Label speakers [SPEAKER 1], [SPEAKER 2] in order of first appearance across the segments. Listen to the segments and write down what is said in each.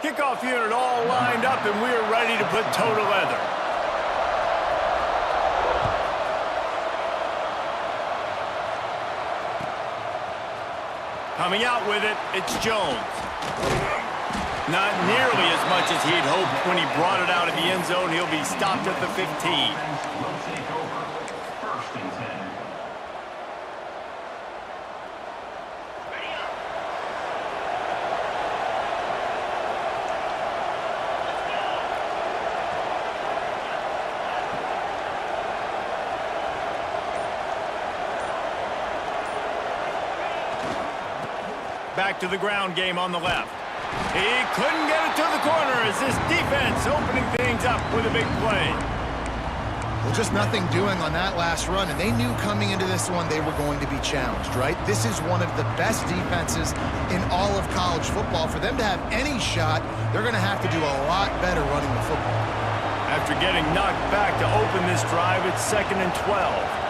[SPEAKER 1] Kickoff unit all lined up, and we're ready to put toe to leather. Coming out with it, it's Jones. Not nearly as much as he'd hoped when he brought it out of the end zone. He'll be stopped at the 15. Back to the ground game on the left. He couldn't get it to the corner as this defense opening things up with a big play.
[SPEAKER 2] Well, just nothing doing on that last run, and they knew coming into this one they were going to be challenged, right? This is one of the best defenses in all of college football. For them to have any shot, they're going to have to do a lot better running the football.
[SPEAKER 1] After getting knocked back to open this drive, it's 2nd and 12.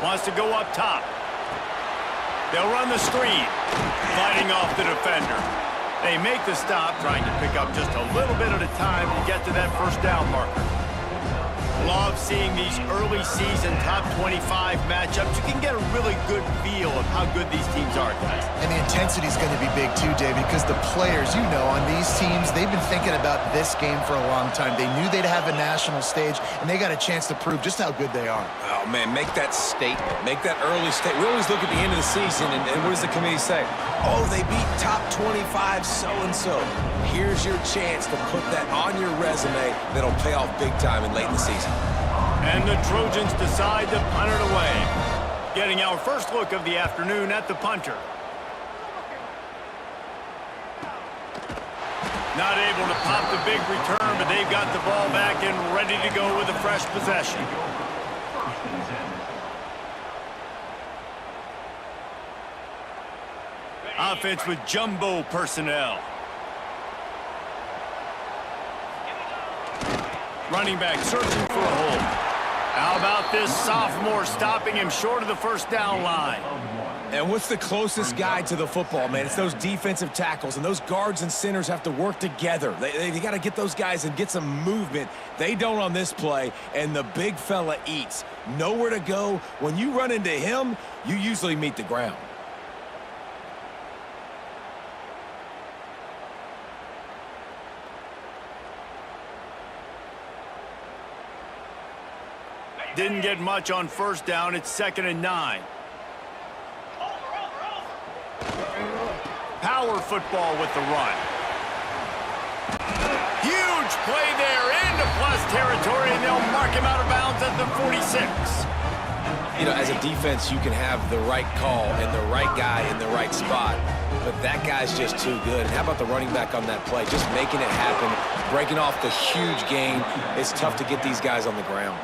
[SPEAKER 1] Wants to go up top. They'll run the screen, fighting off the defender. They make the stop, trying to pick up just a little bit at a time to get to that first down marker. Love seeing these early season top 25 matchups. You can get a really good feel of how good these teams are, guys.
[SPEAKER 2] And the intensity is going to be big too, David, because the players, you know, on these teams, they've been thinking about this game for a long time. They knew they'd have a national stage, and they got a chance to prove just how good they are.
[SPEAKER 3] Oh, man, make that statement. Make that early statement. We always look at the end of the season, and what does the committee say? Oh, they beat top 25 so-and-so. Here's your chance to put that on your resume that'll pay off big time and late in the season.
[SPEAKER 1] And the Trojans decide to punt it away. Getting our first look of the afternoon at the punter. Not able to pop the big return, but they've got the ball back and ready to go with a fresh possession. Offense with jumbo personnel. Running back searching for a hole. How about this sophomore stopping him short of the first down line?
[SPEAKER 3] And what's the closest guy to the football, man? It's those defensive tackles, and those guards and centers have to work together. They got to get those guys and get some movement. They don't on this play, and the big fella eats. Nowhere to go. When you run into him, you usually meet the ground.
[SPEAKER 1] Didn't get much on first down. It's 2nd and 9. Power football with the run. Huge play there into plus territory, and they'll mark him out of bounds at the 46.
[SPEAKER 3] You know, as a defense, you can have the right call and the right guy in the right spot, but that guy's just too good. And how about the running back on that play? Just making it happen, breaking off the huge gain. It's tough to get these guys on the ground.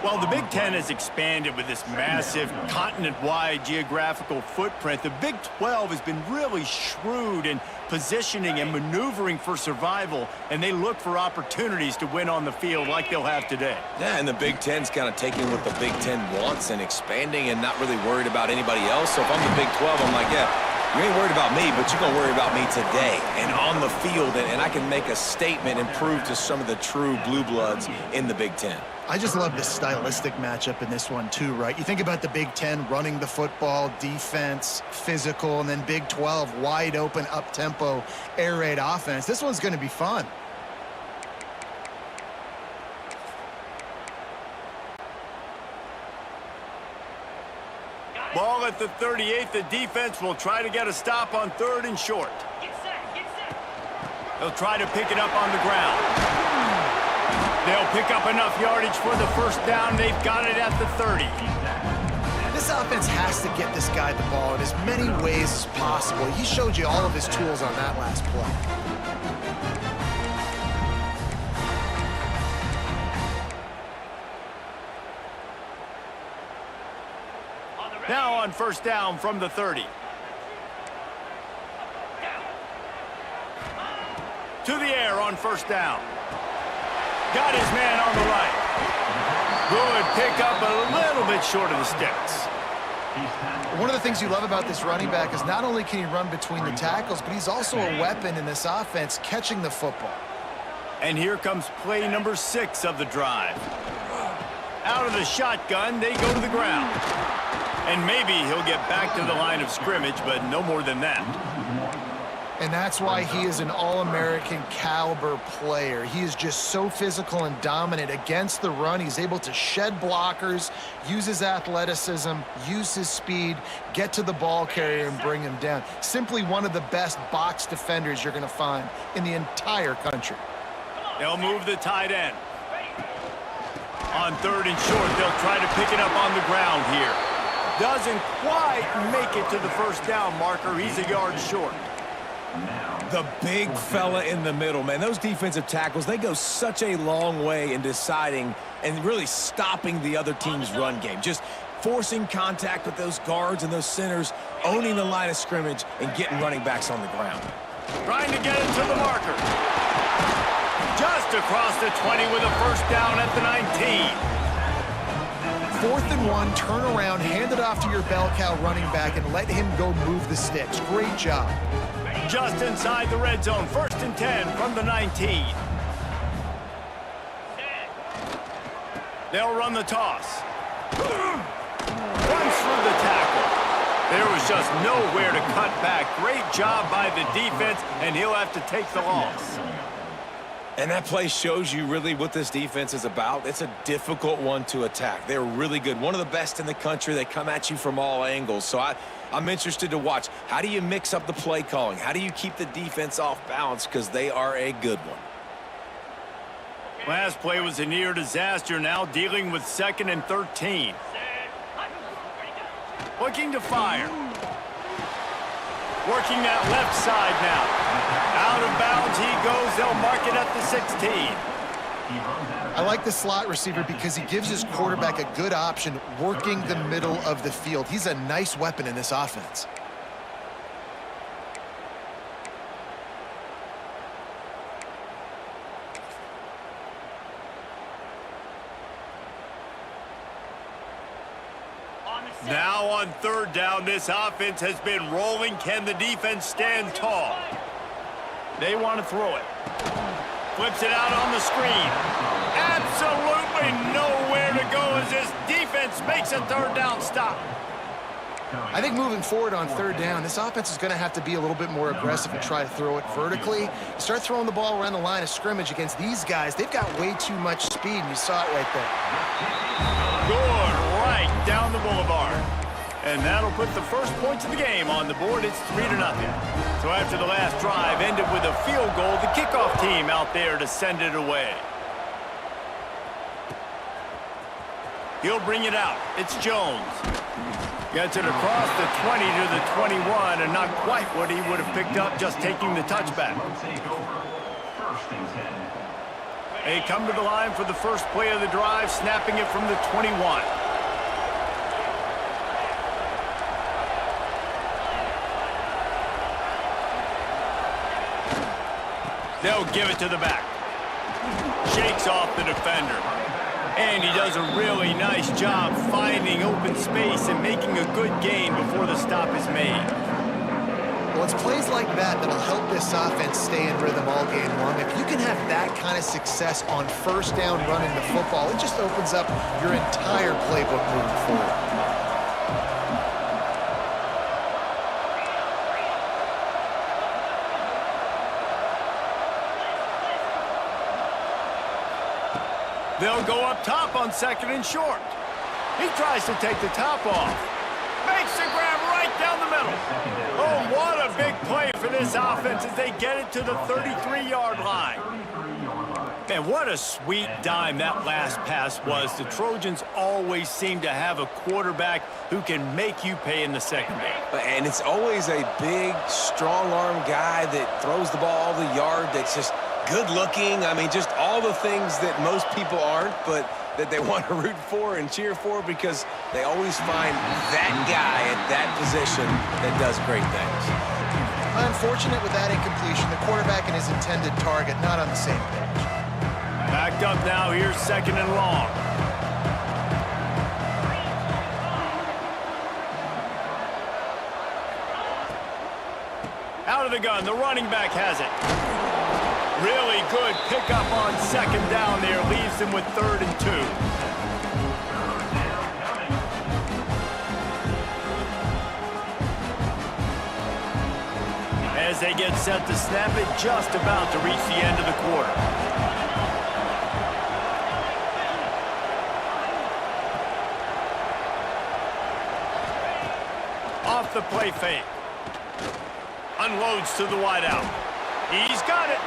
[SPEAKER 1] Well, the Big Ten has expanded with this massive continent-wide geographical footprint. The Big 12 has been really shrewd in positioning and maneuvering for survival, and they look for opportunities to win on the field like they'll have today.
[SPEAKER 3] Yeah, and the Big Ten's kind of taking what the Big Ten wants and expanding and not really worried about anybody else. So if I'm the Big 12, I'm like, yeah, you ain't worried about me, but you're going to worry about me today and on the field, and I can make a statement and prove to some of the true blue bloods in the Big Ten.
[SPEAKER 2] I just love the stylistic matchup in this one too, right? You think about the Big Ten running the football, defense, physical, and then Big 12 wide open, up-tempo, air raid offense. This one's going to be fun.
[SPEAKER 1] Ball at the 38. The defense will try to get a stop on 3rd and short. They'll try to pick it up on the ground. They'll pick up enough yardage for the first down. They've got it at the 30.
[SPEAKER 2] This offense has to get this guy the ball in as many ways as possible. He showed you all of his tools on that last play.
[SPEAKER 1] Now on first down from the 30. To the air on first down. Got his man on the right. Good pick up, a little bit short of the sticks.
[SPEAKER 2] One of the things you love about this running back is not only can he run between the tackles, but he's also a weapon in this offense catching the football.
[SPEAKER 1] And here comes play number 6 of the drive. Out of the shotgun, they go to the ground. And maybe he'll get back to the line of scrimmage, but no more than that.
[SPEAKER 2] And that's why he is an All-American caliber player. He is just so physical and dominant against the run. He's able to shed blockers, use his athleticism, use his speed, get to the ball carrier and bring him down. Simply one of the best box defenders you're going to find in the entire country.
[SPEAKER 1] They'll move the tight end. On 3rd and short, they'll try to pick it up on the ground here. Doesn't quite make it to the first down marker. He's a yard short.
[SPEAKER 3] The big fella in the middle, man. Those defensive tackles, they go such a long way in deciding and really stopping the other team's run game. Just forcing contact with those guards and those centers, owning the line of scrimmage, and getting running backs on the ground.
[SPEAKER 1] Trying to get it to the marker. Just across the 20 with a first down at the 19.
[SPEAKER 2] 4th and 1, turn around, hand it off to your bell cow running back, and let him go move the sticks. Great job.
[SPEAKER 1] Just inside the red zone, 1st and 10 from the 19. They'll run the toss. Runs through the tackle. There was just nowhere to cut back. Great job by the defense, and he'll have to take the loss.
[SPEAKER 3] And that play shows you really what this defense is about. It's a difficult one to attack. They're really good. One of the best in the country. They come at you from all angles. So I'm interested to watch. How do you mix up the play calling? How do you keep the defense off balance? Because they are a good one.
[SPEAKER 1] Last play was a near disaster, now dealing with 2nd and 13. Looking to fire. Working that left side now. Out of bounds he goes. They'll mark it at the 16.
[SPEAKER 2] I like the slot receiver because he gives his quarterback a good option working the middle of the field. He's a nice weapon in this offense.
[SPEAKER 1] Now on 3rd down, this offense has been rolling. Can the defense stand tall? They want to throw it. Flips it out on the screen. Absolutely nowhere to go as this defense makes a 3rd down stop.
[SPEAKER 2] I think moving forward on 3rd down, this offense is going to have to be a little bit more aggressive and try to throw it vertically. Start throwing the ball around the line of scrimmage against these guys. They've got way too much speed, and you saw it right there.
[SPEAKER 1] Good right down the boulevard. And that'll put the first points of the game on the board. It's 3-0. So after the last drive ended with a field goal, the kickoff team out there to send it away. He'll bring it out. It's Jones. Gets it across the 20 to the 21, and not quite what he would have picked up just taking the touchback. They come to the line for the first play of the drive, snapping it from the 21. They'll give it to the back. Shakes off the defender. And he does a really nice job finding open space and making a good gain before the stop is made.
[SPEAKER 2] Well, it's plays like that that'll help this offense stay in rhythm all game long. If you can have that kind of success on 1st down running the football, it just opens up your entire playbook moving forward.
[SPEAKER 1] They'll go up top on 2nd and short. He tries to take the top off. Makes the grab right down the middle. Oh, what a big play for this offense as they get it to the 33-yard line. And what a sweet dime that last pass was. The Trojans always seem to have a quarterback who can make you pay in the secondary.
[SPEAKER 3] And it's always a big, strong-arm guy that throws the ball all the yard, that's just good-looking. I mean, just all the things that most people aren't, but that they want to root for and cheer for because they always find that guy at that position that does great things.
[SPEAKER 2] Unfortunate with that incompletion, the quarterback and his intended target not on the same page.
[SPEAKER 1] Backed up now, here's 2nd and long. the gun. The running back has it. Really good pickup on second down there. Leaves them with 3rd and 2. As they get set to snap it, just about to reach the end of the quarter. Off the play fake. Unloads to the wideout. He's got it.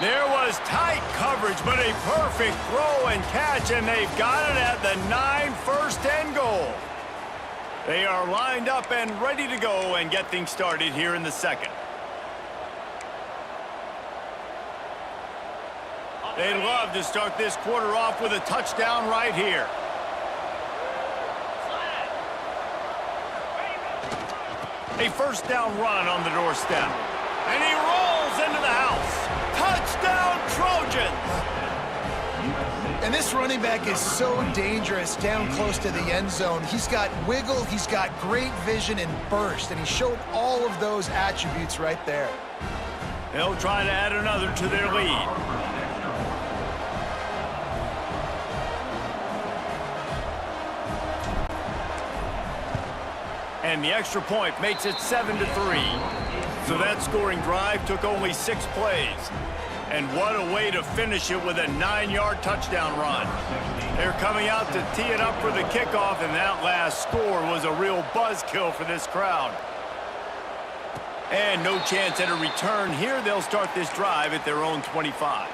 [SPEAKER 1] There was tight coverage, but a perfect throw and catch, and they've got it at the 9, 1st and goal. They are lined up and ready to go and get things started here in the second. They'd love to start this quarter off with a touchdown right here. A 1st down run on the doorstep. And he rolls into the house. Touchdown, Trojans!
[SPEAKER 2] And this running back is so dangerous down close to the end zone. He's got wiggle, he's got great vision and burst, and he showed all of those attributes right there.
[SPEAKER 1] They'll try to add another to their lead. And the extra point makes it 7-3. So that scoring drive took only 6 plays. And what a way to finish it with a 9-yard touchdown run. They're coming out to tee it up for the kickoff, and that last score was a real buzzkill for this crowd. And no chance at a return here. They'll start this drive at their own 25.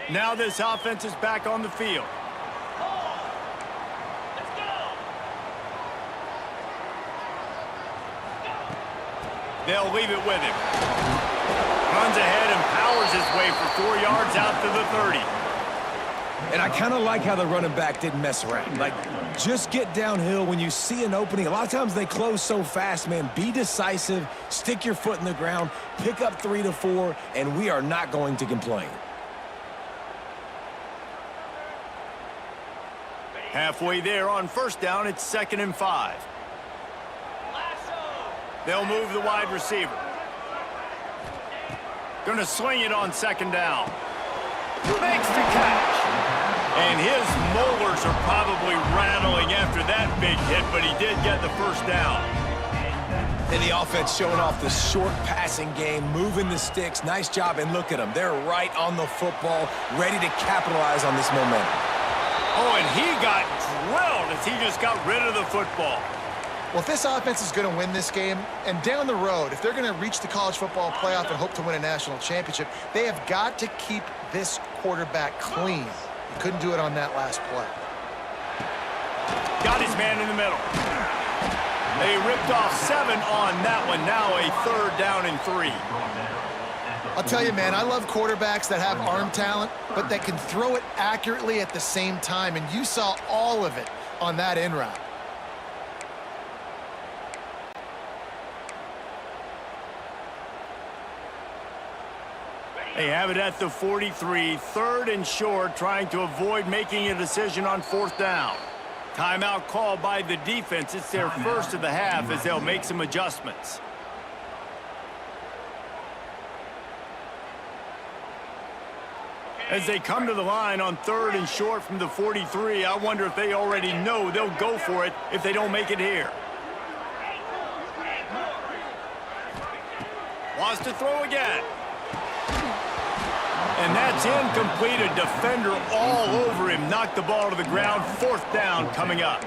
[SPEAKER 1] Now this offense is back on the field. They'll leave it with him. Runs ahead and powers his way for 4 yards out to the 30.
[SPEAKER 3] And I kind of like how the running back didn't mess around. Like, just get downhill when you see an opening. A lot of times they close so fast, man. Be decisive, stick your foot in the ground, pick up 3 to 4, and we are not going to complain.
[SPEAKER 1] Halfway there on 1st down, it's 2nd and 5. They'll move the wide receiver. Gonna swing it on 2nd down. Makes the catch. And his molars are probably rattling after that big hit, but he did get the 1st down.
[SPEAKER 3] And the offense showing off the short passing game, moving the sticks. Nice job, and look at them. They're right on the football, ready to capitalize on this momentum.
[SPEAKER 1] Oh, and he got drilled as he just got rid of the football.
[SPEAKER 2] Well, if this offense is going to win this game, and down the road, if they're going to reach the college football playoff and hope to win a national championship, they have got to keep this quarterback clean. He couldn't do it on that last play.
[SPEAKER 1] Got his man in the middle. They ripped off 7 on that one. Now a 3rd down and 3.
[SPEAKER 2] I'll tell you, man, I love quarterbacks that have arm talent, but that can throw it accurately at the same time, and you saw all of it on that in route.
[SPEAKER 1] They have it at the 43, 3rd and short, trying to avoid making a decision on 4th down. Timeout called by the defense. It's their first of the half as they'll make some adjustments. As they come to the line on 3rd and short from the 43, I wonder if they already know they'll go for it if they don't make it here. Wants to throw again. And that's incomplete. A defender all over him. Knocked the ball to the ground. 4th down coming up.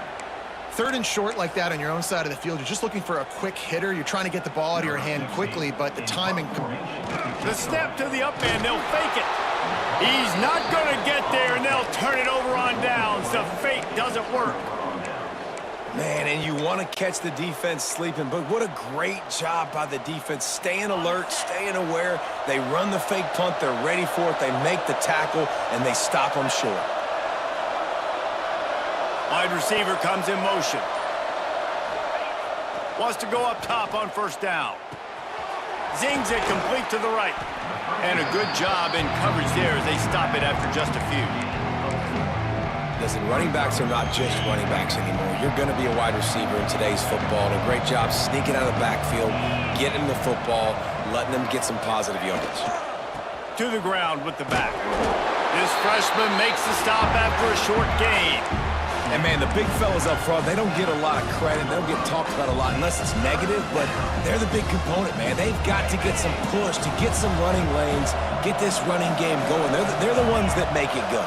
[SPEAKER 2] 3rd and short like that on your own side of the field. You're just looking for a quick hitter. You're trying to get the ball out of your hand quickly, but the timing...
[SPEAKER 1] The step to the up end. They'll fake it. He's not going to get there, and they'll turn it over on downs. The fake doesn't work.
[SPEAKER 3] Man, and you want to catch the defense sleeping, but what a great job by the defense. Staying alert, staying aware. They run the fake punt. They're ready for it. They make the tackle, and they stop them short.
[SPEAKER 1] Wide receiver comes in motion. Wants to go up top on 1st down. Zings it complete to the right. And a good job in coverage there as they stop it after just a few.
[SPEAKER 3] Listen, running backs are not just running backs anymore. You're going to be a wide receiver in today's football. And a great job sneaking out of the backfield, getting the football, letting them get some positive yardage.
[SPEAKER 1] To the ground with the back. This freshman makes the stop after a short gain.
[SPEAKER 3] And, man, the big fellas up front, they don't get a lot of credit. They don't get talked about a lot unless it's negative, but they're the big component, man. They've got to get some push, to get some running lanes, get this running game going. They're the ones that make it go.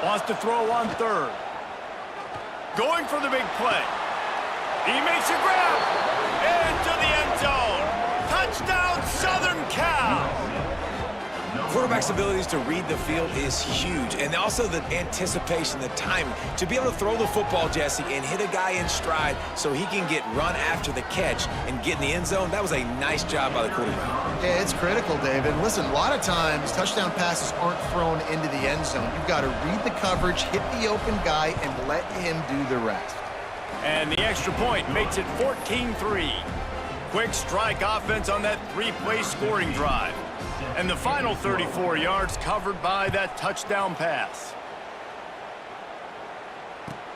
[SPEAKER 1] Wants to throw on third. Going for the big play. He makes a grab. Into the end zone. Touchdown, Southern Cal.
[SPEAKER 3] Quarterback's abilities to read the field is huge, and also the anticipation, the timing. To be able to throw the football, Jesse, and hit a guy in stride so he can get run after the catch and get in the end zone, that was a nice job by the quarterback.
[SPEAKER 2] Yeah, it's critical, David. Listen, a lot of times touchdown passes aren't thrown into the end zone. You've got to read the coverage, hit the open guy, and let him do the rest.
[SPEAKER 1] And the extra point makes it 14-3. Quick strike offense on that three-play scoring drive. And the final 34 yards covered by that touchdown pass.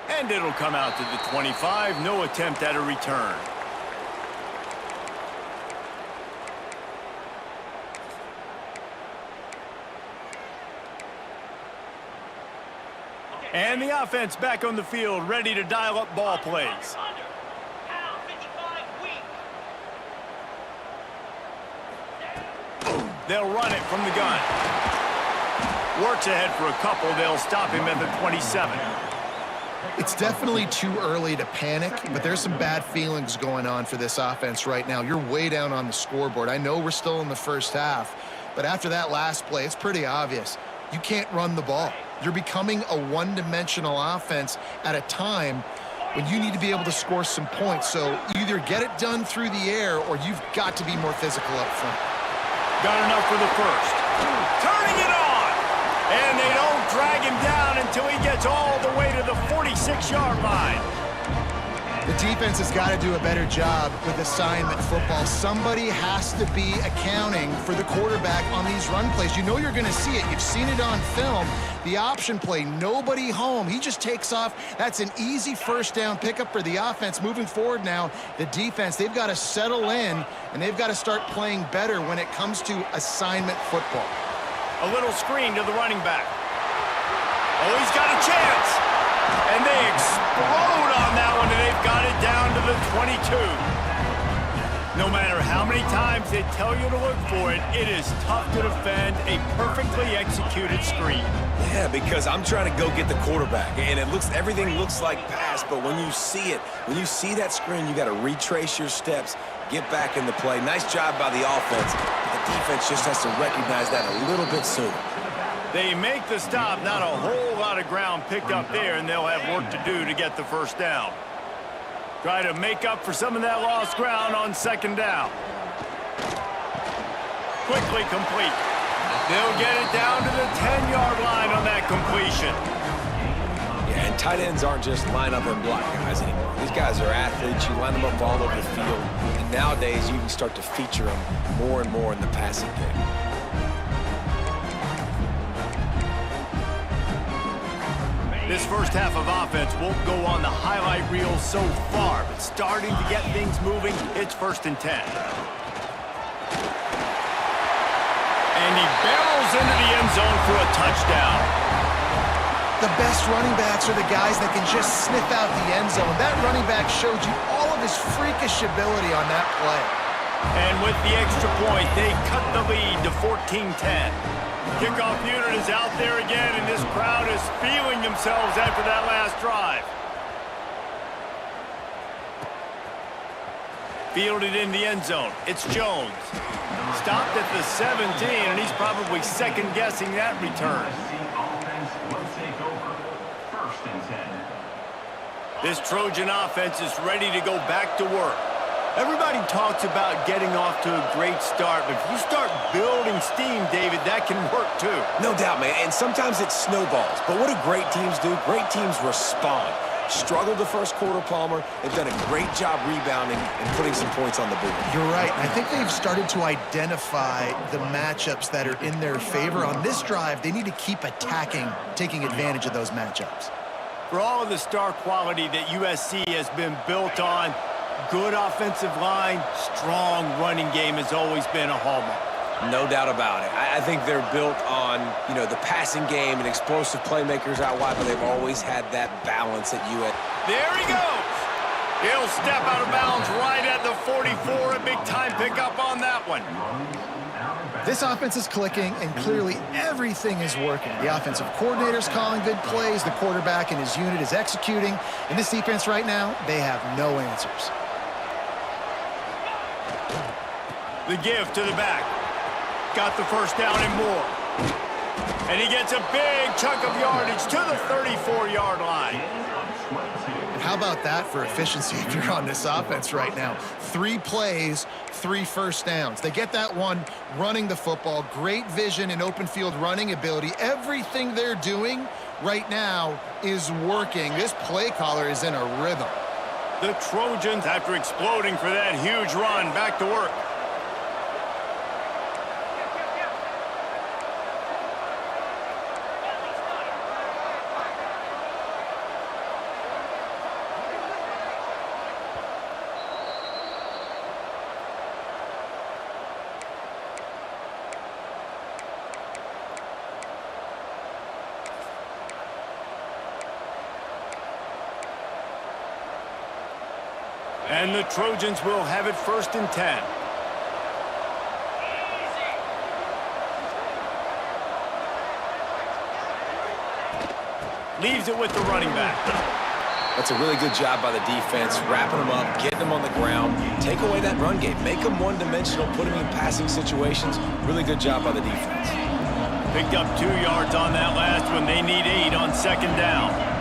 [SPEAKER 1] And it'll come out to the 25. No attempt at a return. And the offense back on the field, ready to dial up ball plays. They'll run it from the gun. Works ahead for a couple. They'll stop him at the 27.
[SPEAKER 2] It's definitely too early to panic, but there's some bad feelings going on for this offense right now. You're way down on the scoreboard. I know we're still in the first half, but after that last play, it's pretty obvious. You can't run the ball. You're becoming a one-dimensional offense at a time when you need to be able to score some points. So either get it done through the air or you've got to be more physical up front.
[SPEAKER 1] Got enough for the first. Turning it on. And they don't drag him down until he gets all the way to the 46-yard line.
[SPEAKER 2] The defense has got to do a better job with assignment football. Somebody has to be accounting for the quarterback on these run plays. You know you're going to see it. You've seen it on film. The option play, nobody home. He just takes off. That's an easy first down pickup for the offense. Moving forward now, the defense, they've got to settle in, and they've got to start playing better when it comes to assignment football.
[SPEAKER 1] A little screen to the running back. Oh, he's got a chance. And they explode on that one, and they've got it down to the 22. No matter how many times they tell you to look for it, it is tough to defend a perfectly executed screen.
[SPEAKER 3] Yeah, because I'm trying to go get the quarterback, and everything looks like pass, but when you see it, when you see that screen, you got to retrace your steps, get back in the play. Nice job by the offense, but the defense just has to recognize that a little bit sooner.
[SPEAKER 1] They make the stop, not a whole lot of ground picked up there, and they'll have work to do to get the first down. Try to make up for some of that lost ground on second down. Quickly complete. They'll get it down to the 10-yard line on that completion.
[SPEAKER 3] Yeah, and tight ends aren't just line up and block guys anymore. These guys are athletes. You line them up all over the field. And nowadays, you can start to feature them more and more in the passing game.
[SPEAKER 1] This first half of offense won't go on the highlight reel so far, but starting to get things moving, it's 1st and 10. And he barrels into the end zone for a touchdown.
[SPEAKER 2] The best running backs are the guys that can just sniff out the end zone. That running back showed you all of his freakish ability on that play.
[SPEAKER 1] And with the extra point, they cut the lead to 14-10. Kickoff unit is out there again, and this crowd is feeling themselves after that last drive. Fielded in the end zone. It's Jones. Stopped at the 17, and he's probably second-guessing that return. This Trojan offense is ready to go back to work. Everybody talks about getting off to a great start, but if you start building steam, David, that can work too.
[SPEAKER 3] No doubt, man, and sometimes it snowballs. But what do great teams do? Great teams respond. Struggled the first quarter, Palmer. They've done a great job rebounding and putting some points on the board.
[SPEAKER 2] You're right. I think they've started to identify the matchups that are in their favor. On this drive, they need to keep attacking, taking advantage of those matchups.
[SPEAKER 1] For all of the star quality that USC has been built on, good offensive line, strong running game has always been a hallmark.
[SPEAKER 3] No doubt about it. I think they're built on, the passing game and explosive playmakers out wide, but they've always had that balance at USC.
[SPEAKER 1] There he goes. He'll step out of bounds right at the 44. A big-time pickup on that one.
[SPEAKER 2] This offense is clicking, and clearly everything is working. The offensive coordinator's calling good plays. The quarterback and his unit is executing. And this defense right now, they have no answers.
[SPEAKER 1] The give to the back. Got the first down and more. And he gets a big chunk of yardage to the 34-yard line.
[SPEAKER 2] And how about that for efficiency if you're on this offense right now? 3 plays, 3 first downs. They get that one running the football. Great vision and open field running ability. Everything they're doing right now is working. This play caller is in a rhythm.
[SPEAKER 1] The Trojans, after exploding for that huge run, back to work. And the Trojans will have it 1st and 10. Leaves it with the running back.
[SPEAKER 3] That's a really good job by the defense, wrapping them up, getting them on the ground, take away that run game, make them one-dimensional, put them in passing situations. Really good job by the defense.
[SPEAKER 1] Picked up 2 yards on that last one. They need 8 on 2nd down.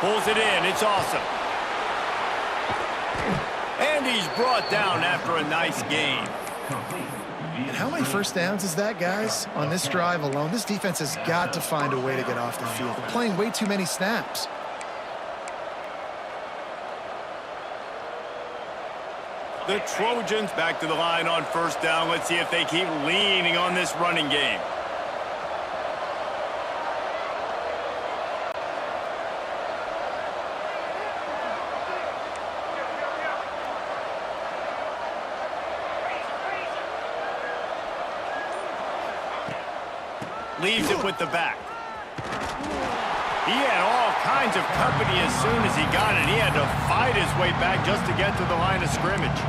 [SPEAKER 1] Pulls it in. It's awesome. And he's brought down after a nice gain.
[SPEAKER 2] And how many first downs is that, guys? On this drive alone, this defense has got to find a way to get off the field. They're playing way too many snaps.
[SPEAKER 1] The Trojans back to the line on 1st down. Let's see if they keep leaning on this running game. Leaves it with the back. He had all kinds of company as soon as he got it. He had to fight his way back just to get to the line of scrimmage.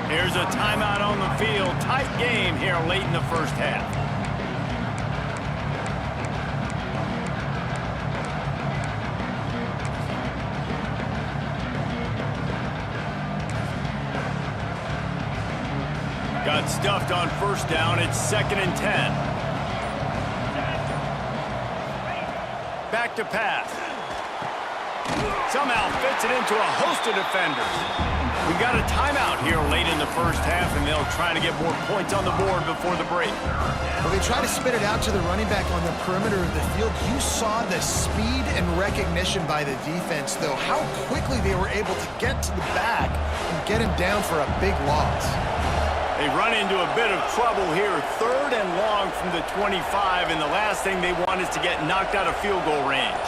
[SPEAKER 1] Here's a timeout on the field. Tight game here late in the 1st half. Got stuffed on 1st down. It's 2nd and 10. Back to pass. Somehow fits it into a host of defenders. We got a timeout here late in the 1st half, and they'll try to get more points on the board before the break.
[SPEAKER 2] Well, they try to spit it out to the running back on the perimeter of the field. You saw the speed and recognition by the defense, though, how quickly they were able to get to the back and get him down for a big loss.
[SPEAKER 1] They run into a bit of trouble here. 3rd and long from the 25, and the last thing they want is to get knocked out of field goal range.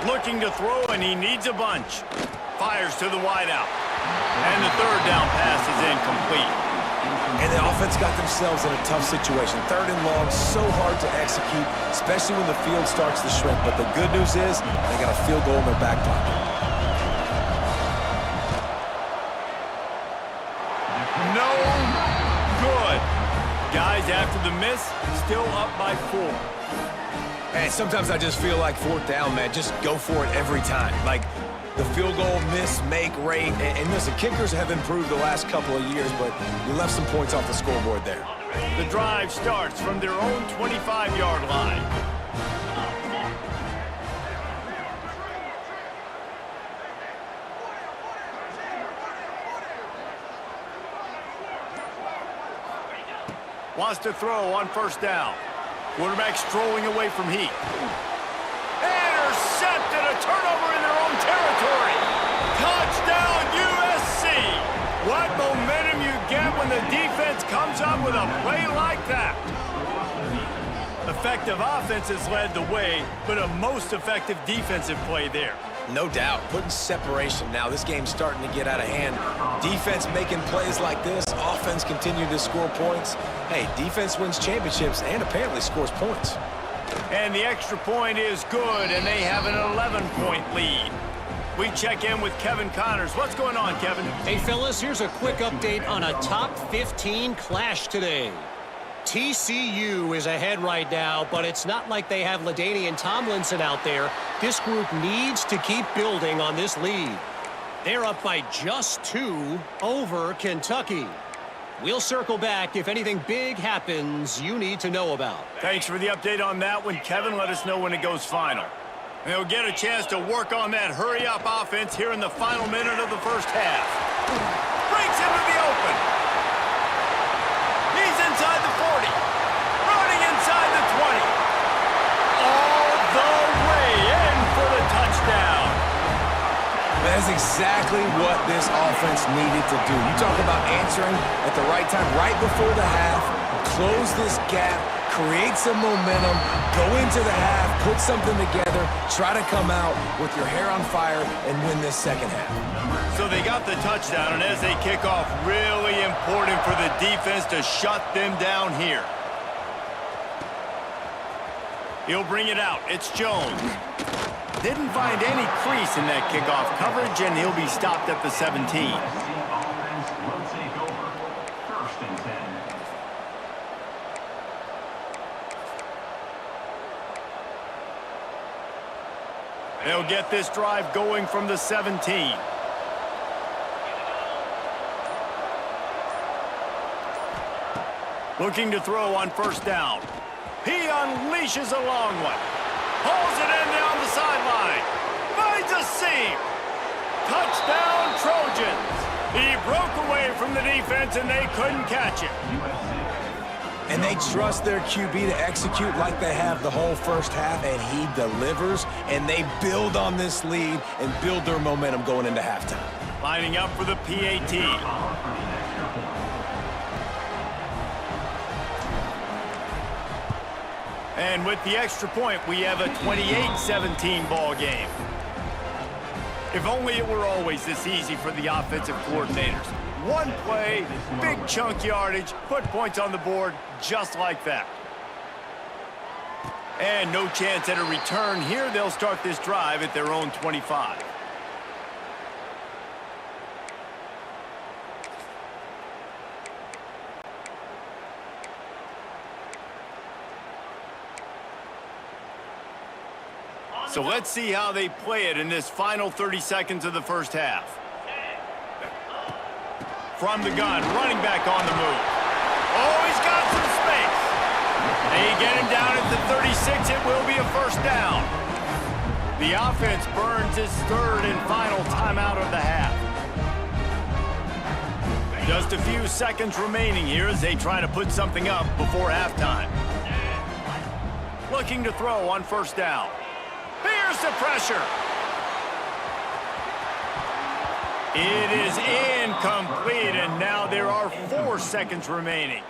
[SPEAKER 1] Looking to throw, and he needs a bunch. Fires to the wideout. And the 3rd down pass is incomplete.
[SPEAKER 3] And the offense got themselves in a tough situation. 3rd and long, so hard to execute, especially when the field starts to shrink. But the good news is they got a field goal in their back pocket.
[SPEAKER 1] No good. Guys, after the miss, still up by 4.
[SPEAKER 3] And sometimes I just feel like 4th down, man, just go for it every time. Like the field goal miss, make rate. And listen, kickers have improved the last couple of years, but you left some points off the scoreboard there.
[SPEAKER 1] The drive starts from their own 25-yard line. Wants to throw on first down. Quarterback strolling away from heat. Intercepted, a turnover in their own territory. Touchdown, USC. What momentum you get when the defense comes up with a play like that. Effective offense has led the way, but a most effective defensive play there.
[SPEAKER 3] No doubt. Putting separation now. This game's starting to get out of hand. Defense making plays like this. Offense continuing to score points. Hey, defense wins championships and apparently scores points.
[SPEAKER 1] And the extra point is good, and they have an 11-point lead. We check in with Kevin Connors. What's going on, Kevin?
[SPEAKER 4] Hey, fellas, here's a quick update on a top 15 clash today. TCU is ahead right now, but it's not like they have LaDainian Tomlinson out there. This group needs to keep building on this lead. They're up by just 2 over Kentucky. We'll circle back if anything big happens you need to know about.
[SPEAKER 1] Thanks for the update on that one, Kevin. Let us know when it goes final. They'll get a chance to work on that hurry-up offense here in the final minute of the first half. Breaks into the open. He's inside the 40. Running inside the 20. All the way in for the touchdown.
[SPEAKER 3] That's exactly what this offense needed to do. You talk about answering at the right time, right before the half, close this gap, create some momentum, go into the half, put something together, try to come out with your hair on fire and win this second half.
[SPEAKER 1] So they got the touchdown, and as they kick off, really important for the defense to shut them down here. He'll bring it out. It's Jones. Didn't find any crease in that kickoff coverage, and he'll be stopped at the 17. They'll get this drive going from the 17. Looking to throw on first down. He unleashes a long one. Pulls it in down the sideline. Finds a seam. Touchdown, Trojans. He broke away from the defense, and they couldn't catch it.
[SPEAKER 3] And they trust their QB to execute like they have the whole first half, and he delivers, and they build on this lead and build their momentum going into halftime.
[SPEAKER 1] Lining up for the PAT. And with the extra point, we have a 28-17 ball game. If only it were always this easy for the offensive coordinators. One play, big chunk yardage, put points on the board just like that. And no chance at a return here. They'll start this drive at their own 25. So let's see how they play it in this final 30 seconds of the first half. From the gun, running back on the move. Oh, he's got some space. They get him down at the 36. It will be a first down. The offense burns its third and final timeout of the half. Just a few seconds remaining here as they try to put something up before halftime. Looking to throw on first down. Here's the pressure. It is incomplete, and now there are 4 seconds remaining.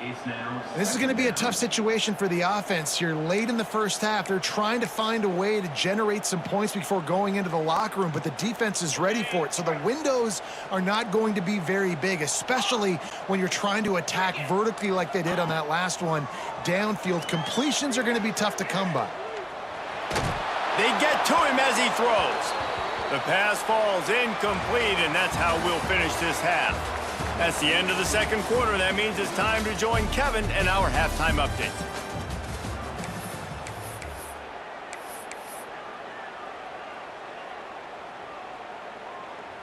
[SPEAKER 2] This is going to be a tough situation for the offense here. Late in the first half, they're trying to find a way to generate some points before going into the locker room, but the defense is ready for it. So the windows are not going to be very big, especially when you're trying to attack vertically like they did on that last one. Downfield completions are going to be tough to come by.
[SPEAKER 1] They get to him as he throws. The pass falls incomplete, and that's how we'll finish this half. That's the end of the second quarter. That means it's time to join Kevin and our halftime update.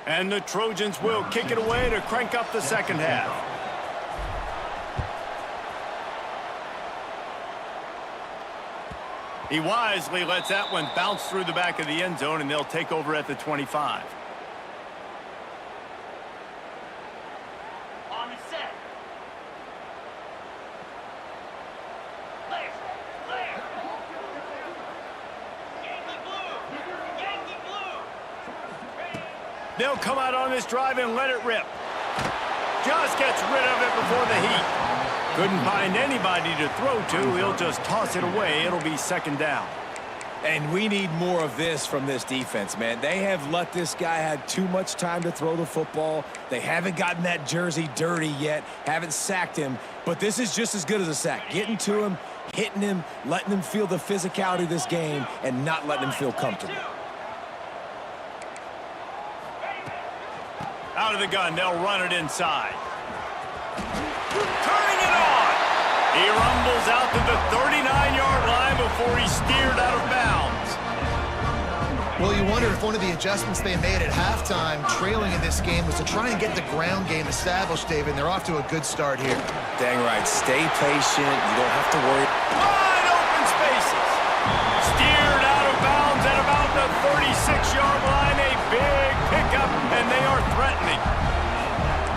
[SPEAKER 1] And the Trojans will kick it away to crank up the second half. He wisely lets that one bounce through the back of the end zone, and they'll take over at the 25.
[SPEAKER 5] On the set.
[SPEAKER 1] They'll come out on this drive and let it rip. Just gets rid of it before the heat. Couldn't find anybody to throw to. He'll just toss it away. It'll be second down.
[SPEAKER 3] And we need more of this from this defense, man. They have let this guy have too much time to throw the football. They haven't gotten that jersey dirty yet, haven't sacked him. But this is just as good as a sack. Getting to him, hitting him, letting him feel the physicality of this game, and not letting him feel comfortable.
[SPEAKER 1] Out of the gun, they'll run it inside. Turning it on! He rumbles out to the 39-yard line before he's steered out of bounds.
[SPEAKER 2] Well, you wonder if one of the adjustments they made at halftime, trailing in this game, was to try and get the ground game established, David. They're off to a good start here.
[SPEAKER 3] Dang right. Stay patient. You don't have to worry.
[SPEAKER 1] Wide open spaces. Steered out of bounds at about the 36-yard line. A big pickup, and they are threatening.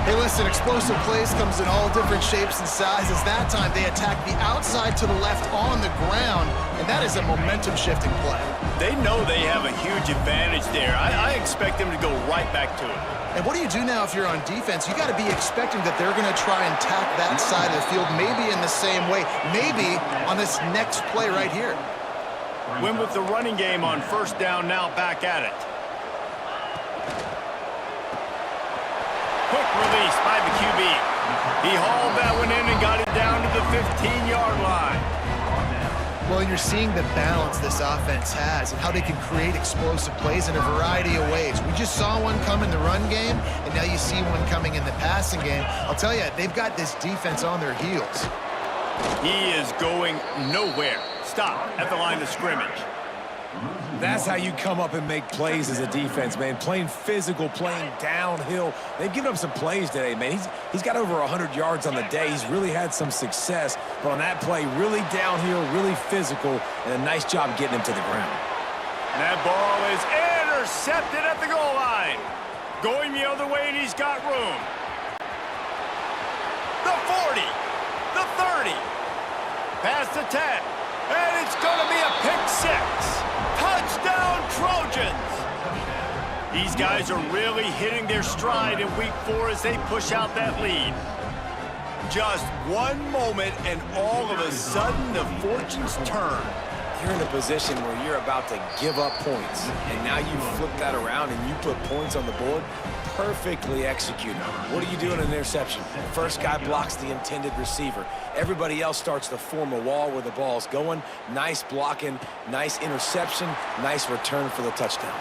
[SPEAKER 2] Hey, listen, explosive plays comes in all different shapes and sizes. That time, they attack the outside to the left on the ground, and that is a momentum-shifting play.
[SPEAKER 1] They know they have a huge advantage there. I expect them to go right back to it.
[SPEAKER 2] And what do you do now if you're on defense? You got to be expecting that they're going to try and tack that side of the field, maybe in the same way, maybe on this next play right here.
[SPEAKER 1] Win with the running game on first down, now back at it. Quick release by the QB. He hauled that one in and got it down to the 15-yard line.
[SPEAKER 2] Well, you're seeing the balance this offense has and how they can create explosive plays in a variety of ways. We just saw one come in the run game, and now you see one coming in the passing game. I'll tell you, they've got this defense on their heels.
[SPEAKER 1] He is going nowhere. Stop at the line of scrimmage.
[SPEAKER 3] That's how you come up and make plays as a defense, man. Playing physical, playing downhill. They've given up some plays today, man. He's got over 100 yards on the day. He's really had some success. But on that play, really downhill, really physical, and a nice job getting him to the ground.
[SPEAKER 1] And that ball is intercepted at the goal line. Going the other way, and he's got room. The 40, the 30, past the 10, and it's going to be a pick six. Touchdown, Trojans! These guys are really hitting their stride in week 4 as they push out that lead. Just one moment, and all of a sudden, the fortunes turn.
[SPEAKER 3] You're in a position where you're about to give up points, and now you flip that around and you put points on the board. Perfectly executed. What do you do in an interception? The first guy blocks the intended receiver. Everybody else starts to form a wall where the ball's going. Nice blocking, nice interception, nice return for the touchdown.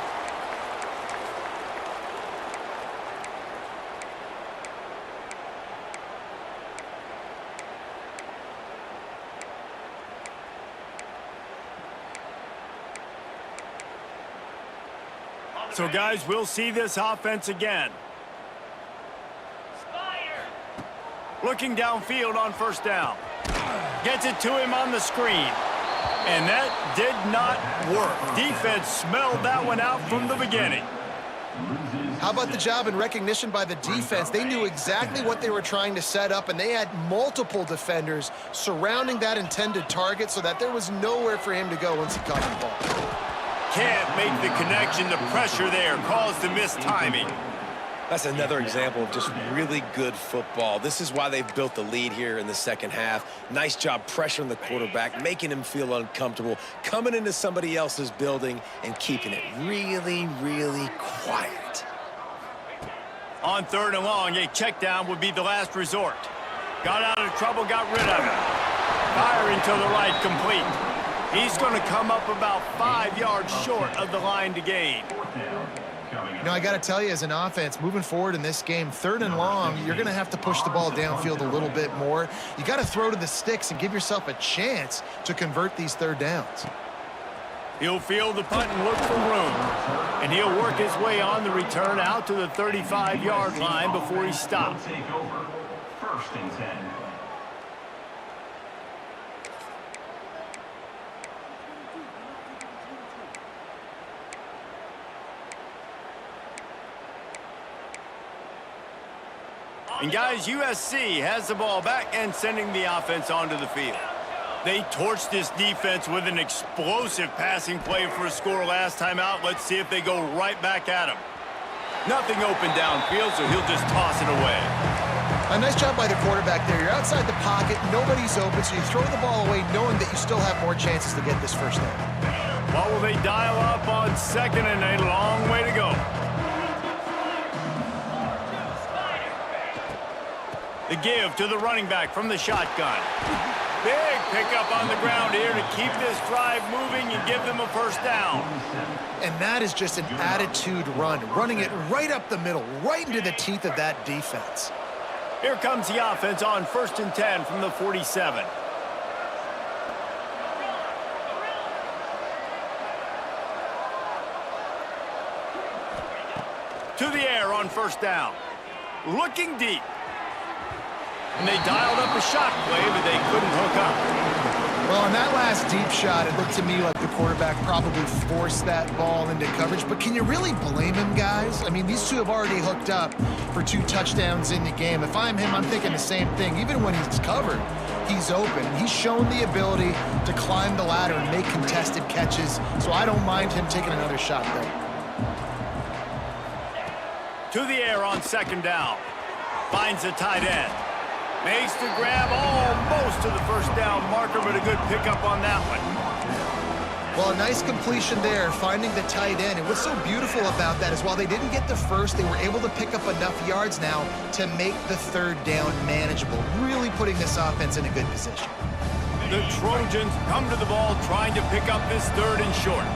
[SPEAKER 1] So, guys, we'll see this offense again. Looking downfield on first down. Gets it to him on the screen. And that did not work. Defense smelled that one out from the beginning.
[SPEAKER 2] How about the job and recognition by the defense? They knew exactly what they were trying to set up, and they had multiple defenders surrounding that intended target so that there was nowhere for him to go once he caught the ball.
[SPEAKER 1] Can't make the connection. The pressure there caused the missed timing.
[SPEAKER 3] That's another example of just really good football. This is why they've built the lead here in the second half. Nice job pressuring the quarterback, making him feel uncomfortable, coming into somebody else's building and keeping it really, really quiet.
[SPEAKER 1] On third and long, a check down would be the last resort. Got out of trouble, got rid of it. Firing to the right, complete. He's going to come up about 5 yards short of the line to gain.
[SPEAKER 2] You know, I got to tell you, as an offense, moving forward in this game, third and long, you're going to have to push the ball downfield a little bit more. You got to throw to the sticks and give yourself a chance to convert these third downs.
[SPEAKER 1] He'll field the punt and look for room. And he'll work his way on the return out to the 35-yard line before he stops.
[SPEAKER 5] First and 10.
[SPEAKER 1] And guys, USC has the ball back and sending the offense onto the field. They torched this defense with an explosive passing play for a score last time out. Let's see if they go right back at them. Nothing open downfield, so he'll just toss it away.
[SPEAKER 2] A nice job by the quarterback there. You're outside the pocket, nobody's open, so you throw the ball away knowing that you still have more chances to get this first down.
[SPEAKER 1] What will they dial up on second and a long way to go? The give to the running back from the shotgun. Big pickup on the ground here to keep this drive moving and give them a first down.
[SPEAKER 2] And that is just an attitude run, running it right up the middle, right into the teeth of that defense.
[SPEAKER 1] Here comes the offense on 1st and 10 from the 47. To the air on 1st down. Looking deep. And they dialed up a shot play, but they couldn't hook up.
[SPEAKER 2] Well, on that last deep shot, it looked to me like the quarterback probably forced that ball into coverage. But can you really blame him, guys? I mean, these two have already hooked up for 2 touchdowns in the game. If I'm him, I'm thinking the same thing. Even when he's covered, he's open. He's shown the ability to climb the ladder and make contested catches. So I don't mind him taking another shot there.
[SPEAKER 1] To the air on 2nd down. Finds the tight end. Makes the grab almost to the first down marker, but a good pickup on that one.
[SPEAKER 2] Well, a nice completion there, finding the tight end. And what's so beautiful about that is while they didn't get the first, they were able to pick up enough yards now to make the 3rd down manageable, really putting this offense in a good position.
[SPEAKER 1] The Trojans come to the ball trying to pick up this 3rd and short.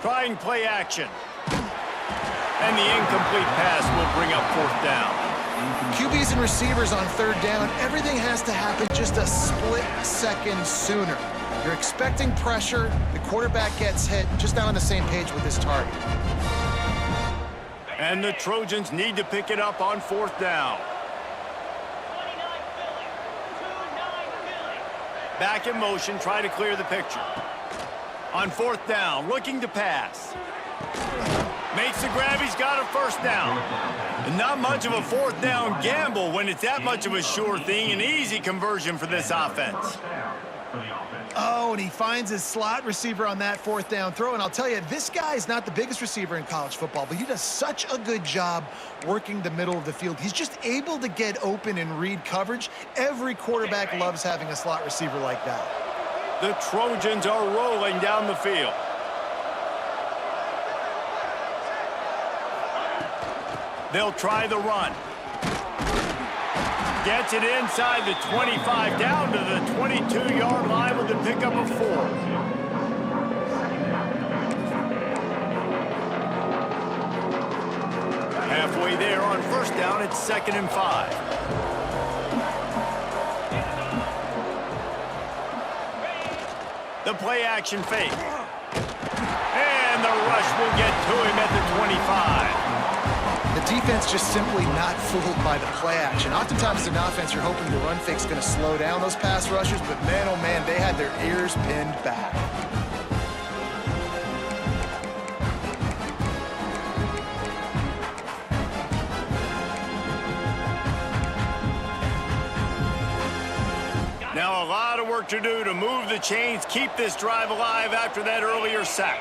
[SPEAKER 1] Trying play action. And the incomplete pass will bring up 4th down.
[SPEAKER 2] QBs and receivers on 3rd down, everything has to happen just a split second sooner. You're expecting pressure, the quarterback gets hit, just not on the same page with his target.
[SPEAKER 1] And the Trojans need to pick it up on 4th down. Back in motion, try to clear the picture. On 4th down, looking to pass. Makes the grab, he's got a 1st down. And not much of a 4th down gamble when it's that much of a sure thing, an easy conversion for this offense.
[SPEAKER 2] Oh, and he finds his slot receiver on that 4th down throw. And I'll tell you, this guy is not the biggest receiver in college football, but he does such a good job working the middle of the field. He's just able to get open and read coverage. Every quarterback loves having a slot receiver like that.
[SPEAKER 1] The Trojans are rolling down the field. They'll try the run. Gets it inside the 25, down to the 22-yard line with the pickup of 4. Halfway there on 1st down, it's 2nd and 5. The play action fake. And the rush will get to him at the 25.
[SPEAKER 2] The defense just simply not fooled by the play action. Oftentimes in offense, you're hoping the run fake's going to slow down those pass rushers, but man, oh man, they had their ears pinned back.
[SPEAKER 1] Now a lot of work to do to move the chains, keep this drive alive after that earlier sack.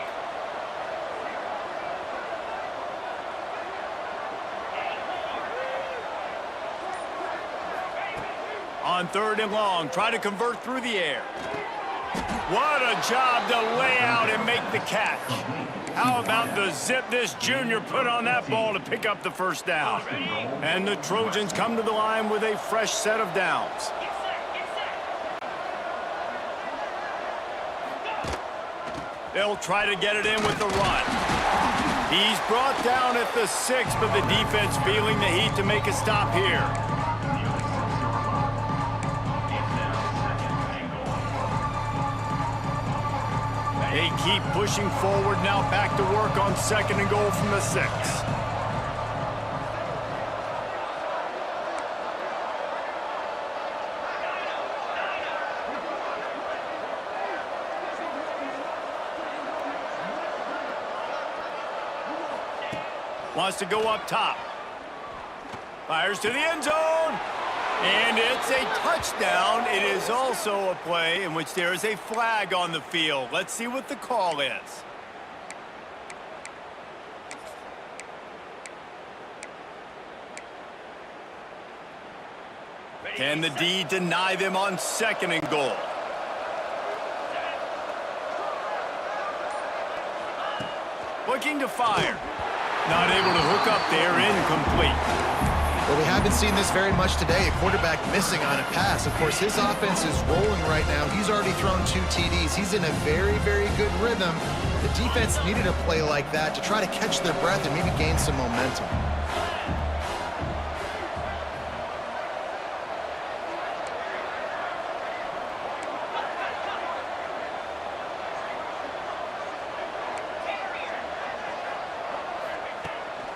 [SPEAKER 1] On 3rd and long, try to convert through the air. What a job to lay out and make the catch. How about the zip this junior put on that ball to pick up the 1st down? And the Trojans come to the line with a fresh set of downs. They'll try to get it in with the run. He's brought down at the 6, but the defense feeling the heat to make a stop here. They keep pushing forward now, back to work on 2nd and goal from the 6. Wants to go up top. Fires to the end zone. And it's a touchdown. It is also a play in which there is a flag on the field. Let's see what the call is. Can the D deny them on 2nd and goal? Looking to fire. Not able to hook up there, incomplete.
[SPEAKER 2] Well, we haven't seen this very much today. A quarterback missing on a pass. Of course, his offense is rolling right now. He's already thrown 2 TDs. He's in a very, very good rhythm. The defense needed a play like that to try to catch their breath and maybe gain some momentum.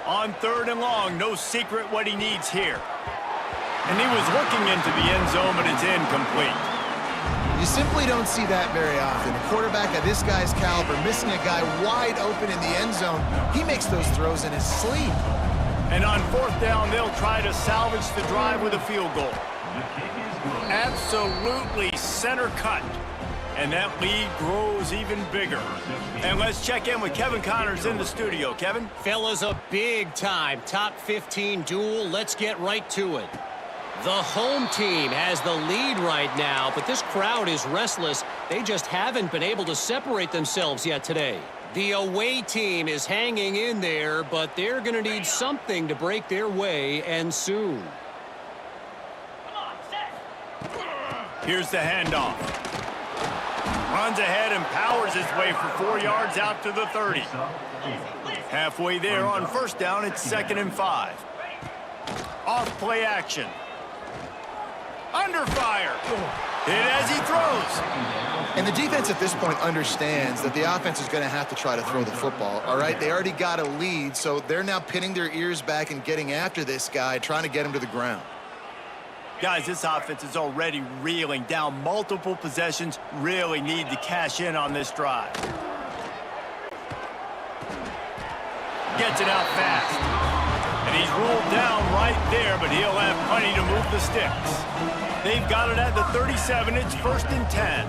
[SPEAKER 1] On 3rd and long, no secret what he needs here. And he was looking into the end zone, but it's incomplete.
[SPEAKER 2] You simply don't see that very often. A quarterback of this guy's caliber missing a guy wide open in the end zone. He makes those throws in his sleep.
[SPEAKER 1] And on 4th down, they'll try to salvage the drive with a field goal. Absolutely center cut. And that lead grows even bigger. And let's check in with Kevin Connors in the studio. Kevin?
[SPEAKER 4] Fellas, a big-time top 15 duel. Let's get right to it. The home team has the lead right now, but this crowd is restless. They just haven't been able to separate themselves yet today. The away team is hanging in there, but they're going to need something to break their way, and soon.
[SPEAKER 1] Here's the handoff. Runs ahead and powers his way for 4 yards out to the 30. Halfway there on 1st down, it's 2nd and 5. Off play action. Under fire. Hit as he throws.
[SPEAKER 2] And the defense at this point understands that the offense is going to have to try to throw the football, all right? They already got a lead, so they're now pinning their ears back and getting after this guy, trying to get him to the ground.
[SPEAKER 1] Guys, this offense is already reeling down multiple possessions. Really need to cash in on this drive. Gets it out fast. And he's ruled down right there, but he'll have plenty to move the sticks. They've got it at the 37. It's 1st and 10.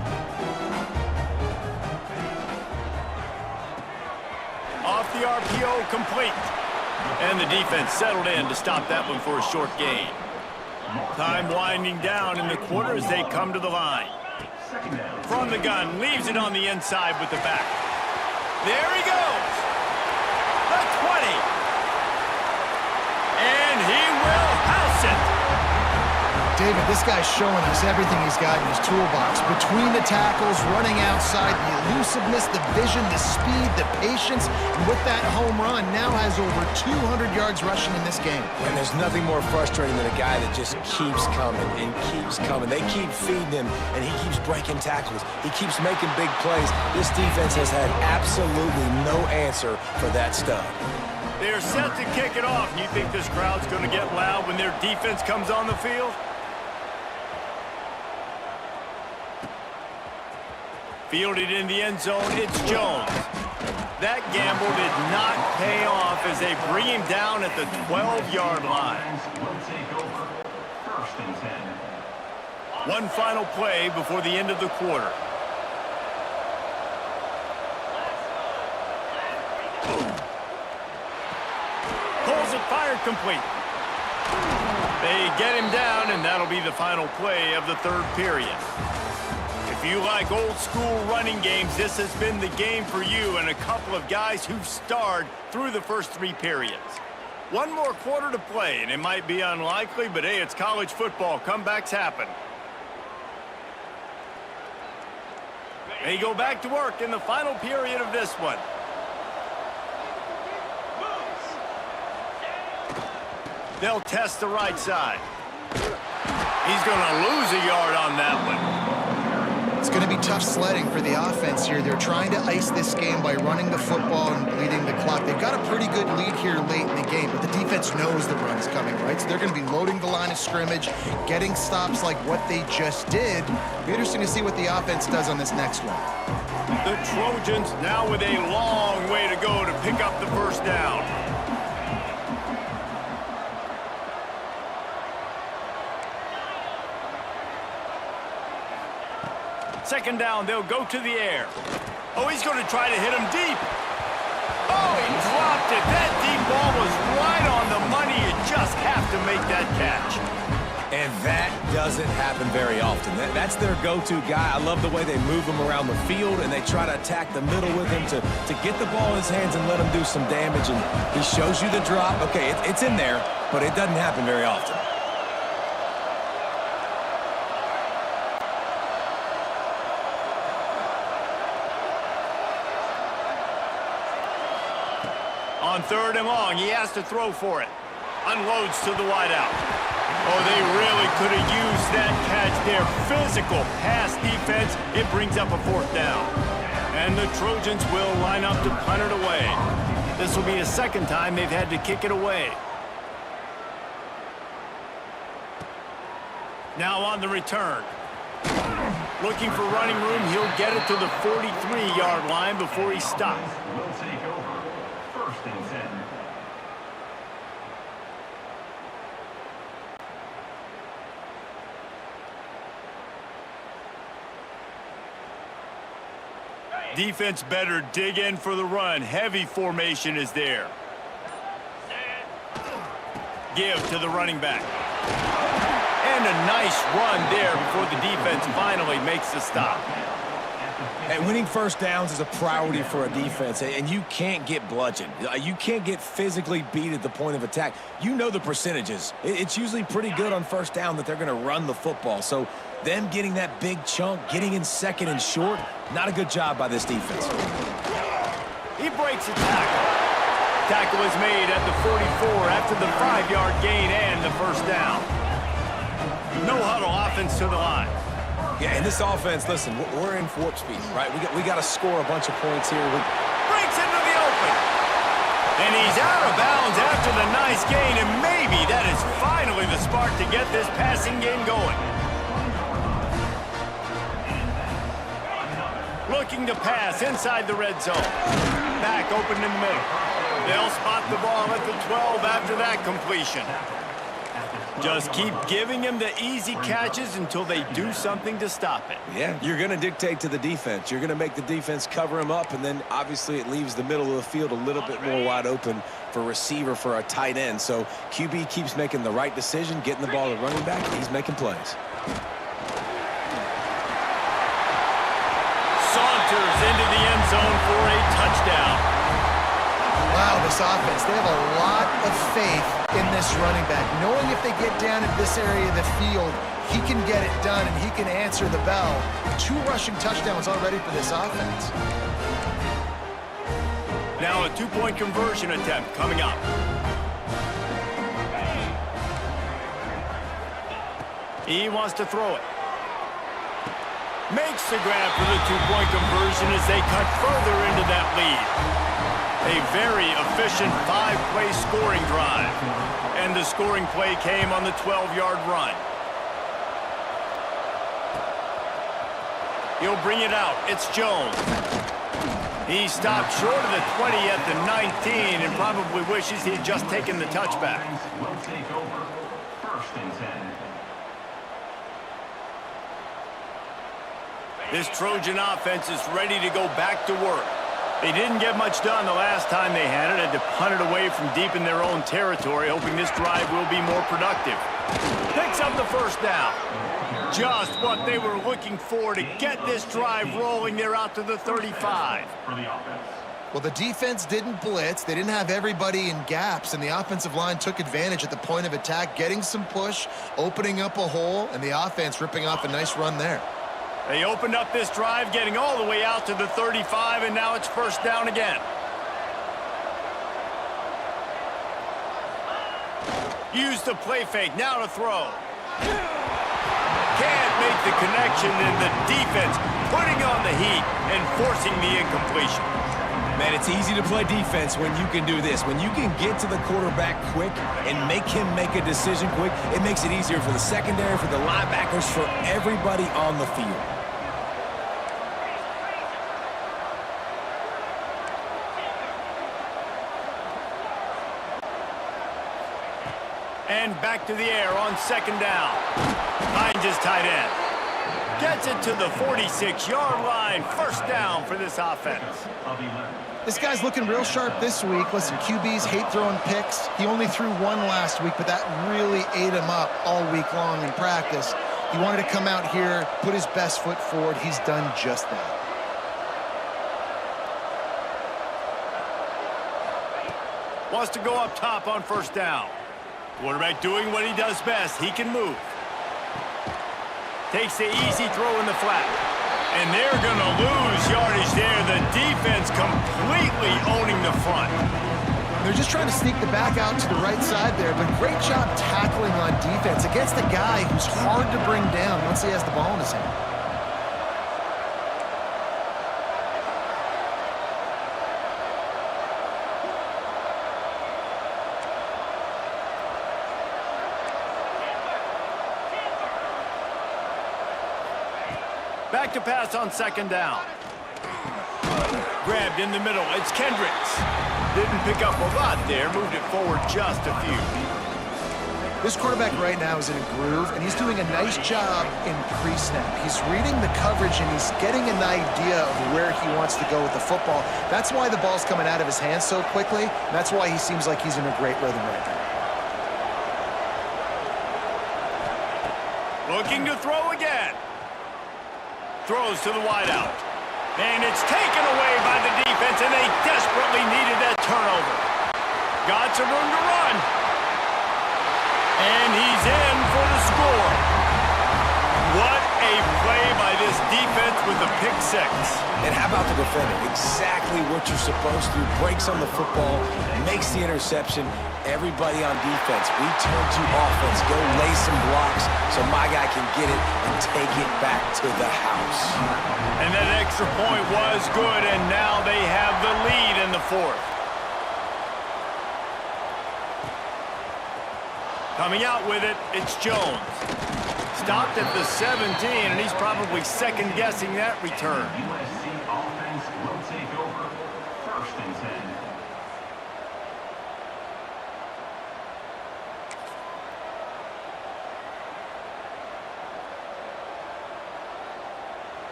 [SPEAKER 1] Off the RPO, complete. And the defense settled in to stop that one for a short gain. Time winding down in the quarter as they come to the line. From the gun, leaves it on the inside with the back. There he goes. The 20. And he will house it.
[SPEAKER 2] David, this guy's showing us everything he's got in his toolbox. Between the tackles, running outside, the elusiveness, the vision, the speed, the patience. And with that home run, now has over 200 yards rushing in this game.
[SPEAKER 3] And there's nothing more frustrating than a guy that just keeps coming and keeps coming. They keep feeding him, and he keeps breaking tackles. He keeps making big plays. This defense has had absolutely no answer for that stud.
[SPEAKER 1] They're set to kick it off. You think this crowd's going to get loud when their defense comes on the field? Fielded in the end zone, it's Jones. That gamble did not pay off as they bring him down at the 12-yard line. One final play before the end of the quarter. Pulls it, fired, complete. They get him down, and that'll be the final play of the 3rd period. If you like old-school running games, this has been the game for you and a couple of guys who've starred through the first 3 periods. One more quarter to play, and it might be unlikely, but hey, it's college football. Comebacks happen. They go back to work in the final period of this one. They'll test the right side. He's going to lose a yard on that one.
[SPEAKER 2] It's going to be tough sledding for the offense here. They're trying to ice this game by running the football and bleeding the clock. They've got a pretty good lead here late in the game, but the defense knows the run's coming, right? So they're going to be loading the line of scrimmage, getting stops like what they just did. It'll be interesting to see what the offense does on this next one.
[SPEAKER 1] The Trojans now with a long way to go to pick up the 1st down. Second down, they'll go to the air. Oh, he's going to try to hit him deep. Oh, he dropped it. That deep ball was right on the money. You just have to make that catch.
[SPEAKER 3] And that doesn't happen very often. That's their go-to guy. I love the way they move him around the field, and they try to attack the middle with him to get the ball in his hands and let him do some damage. And he shows you the drop. Okay, it's in there, but it doesn't happen very often.
[SPEAKER 1] On third and long, he has to throw for it. Unloads to the wideout. Oh, they really could have used that catch there. Physical pass defense. It brings up a fourth down. And the Trojans will line up to punt it away. This will be the second time they've had to kick it away. Now on the return. Looking for running room. He'll get it to the 43-yard line before he stops.
[SPEAKER 5] Will take over. First and 10.
[SPEAKER 1] Defense better dig in for the run. Heavy formation is there. Give to the running back. And a nice run there before the defense finally makes the stop.
[SPEAKER 3] And winning first downs is a priority for a defense, and you can't get bludgeoned. You can't get physically beat at the point of attack. You know the percentages. It's usually pretty good on first down that they're going to run the football. So them getting that big chunk, getting in second and short, not a good job by this defense.
[SPEAKER 1] He breaks a tackle. Tackle is made at the 44 after the 5-yard gain and the first down. No huddle offense to the line.
[SPEAKER 3] Yeah, in this offense, listen, we're in warp speed, right? We got to score a bunch of points here.
[SPEAKER 1] Breaks into the open. And he's out of bounds after the nice gain, and maybe that is finally the spark to get this passing game going. Looking to pass inside the red zone. Back open in the middle. They'll spot the ball at the 12 after that completion. Just keep giving him the easy catches until they do something to stop it.
[SPEAKER 3] Yeah, you're going to dictate to the defense. You're going to make the defense cover him up, and then obviously it leaves the middle of the field a little bit more wide open for receiver, for a tight end. So QB keeps making the right decision, getting the ball to running back, and he's making plays.
[SPEAKER 1] Saunters into the end zone for a touchdown.
[SPEAKER 2] Wow, this offense, they have a lot of faith in this running back. Knowing if they get down in this area of the field, he can get it done and he can answer the bell. 2 rushing touchdowns already for this offense.
[SPEAKER 1] Now a 2-point conversion attempt coming up. He wants to throw it. Makes the grab for the 2-point conversion as they cut further into that lead. A very efficient 5-play scoring drive. And the scoring play came on the 12-yard run. He'll bring it out. It's Jones. He stopped short of the 20 at the 19 and probably wishes he had just taken the touchback.
[SPEAKER 5] Will take over. First and 10.
[SPEAKER 1] This Trojan offense is ready to go back to work. They didn't get much done the last time they had it. Had to punt it away from deep in their own territory, hoping this drive will be more productive. Picks up the first down. Just what they were looking for to get this drive rolling. They're out to the 35.
[SPEAKER 5] For the offense.
[SPEAKER 2] Well, the defense didn't blitz. They didn't have everybody in gaps, and the offensive line took advantage at the point of attack, getting some push, opening up a hole, and the offense ripping off a nice run there.
[SPEAKER 1] They opened up this drive, getting all the way out to the 35, and now it's first down again. Use the play fake, now to throw. Can't make the connection, and the defense putting on the heat and forcing the incompletion.
[SPEAKER 3] Man, it's easy to play defense when you can do this. When you can get to the quarterback quick and make him make a decision quick, it makes it easier for the secondary, for the linebackers, for everybody on the field.
[SPEAKER 1] And back to the air on second down. Finds his tight end. Gets it to the 46-yard line. First down for this offense.
[SPEAKER 2] This guy's looking real sharp this week. Listen, QBs hate throwing picks. He only threw one last week, but that really ate him up all week long in practice. He wanted to come out here, put his best foot forward. He's done just that.
[SPEAKER 1] Wants to go up top on first down. Quarterback doing what he does best. He can move. Takes the easy throw in the flat. And they're going to lose yardage there. The defense completely owning the front.
[SPEAKER 2] They're just trying to sneak the back out to the right side there, but great job tackling on defense against a guy who's hard to bring down once he has the ball in his hand.
[SPEAKER 1] Back to pass on second down. Grabbed in the middle. It's Kendricks. Didn't pick up a lot there. Moved it forward just a few.
[SPEAKER 2] This quarterback right now is in a groove, and he's doing a nice job in pre-snap. He's reading the coverage, and he's getting an idea of where he wants to go with the football. That's why the ball's coming out of his hands so quickly. And that's why he seems like he's in a great rhythm right now.
[SPEAKER 1] Looking to throw again. Throws to the wideout. And it's taken away by the defense, and they desperately needed that turnover. Got some room to run. And he's in for the score. What a play by this defense with the pick six.
[SPEAKER 3] And how about the defender? Exactly what you're supposed to. Breaks on the football, makes the interception. Everybody on defense, we turn to offense. Go lay some blocks so my guy can get it and take it back to the house.
[SPEAKER 1] And that extra point was good, and now they have the lead in the fourth. Coming out with it, it's Jones. Stopped at the 17, and he's probably second-guessing that return.
[SPEAKER 5] USC offense will take over. First and 10.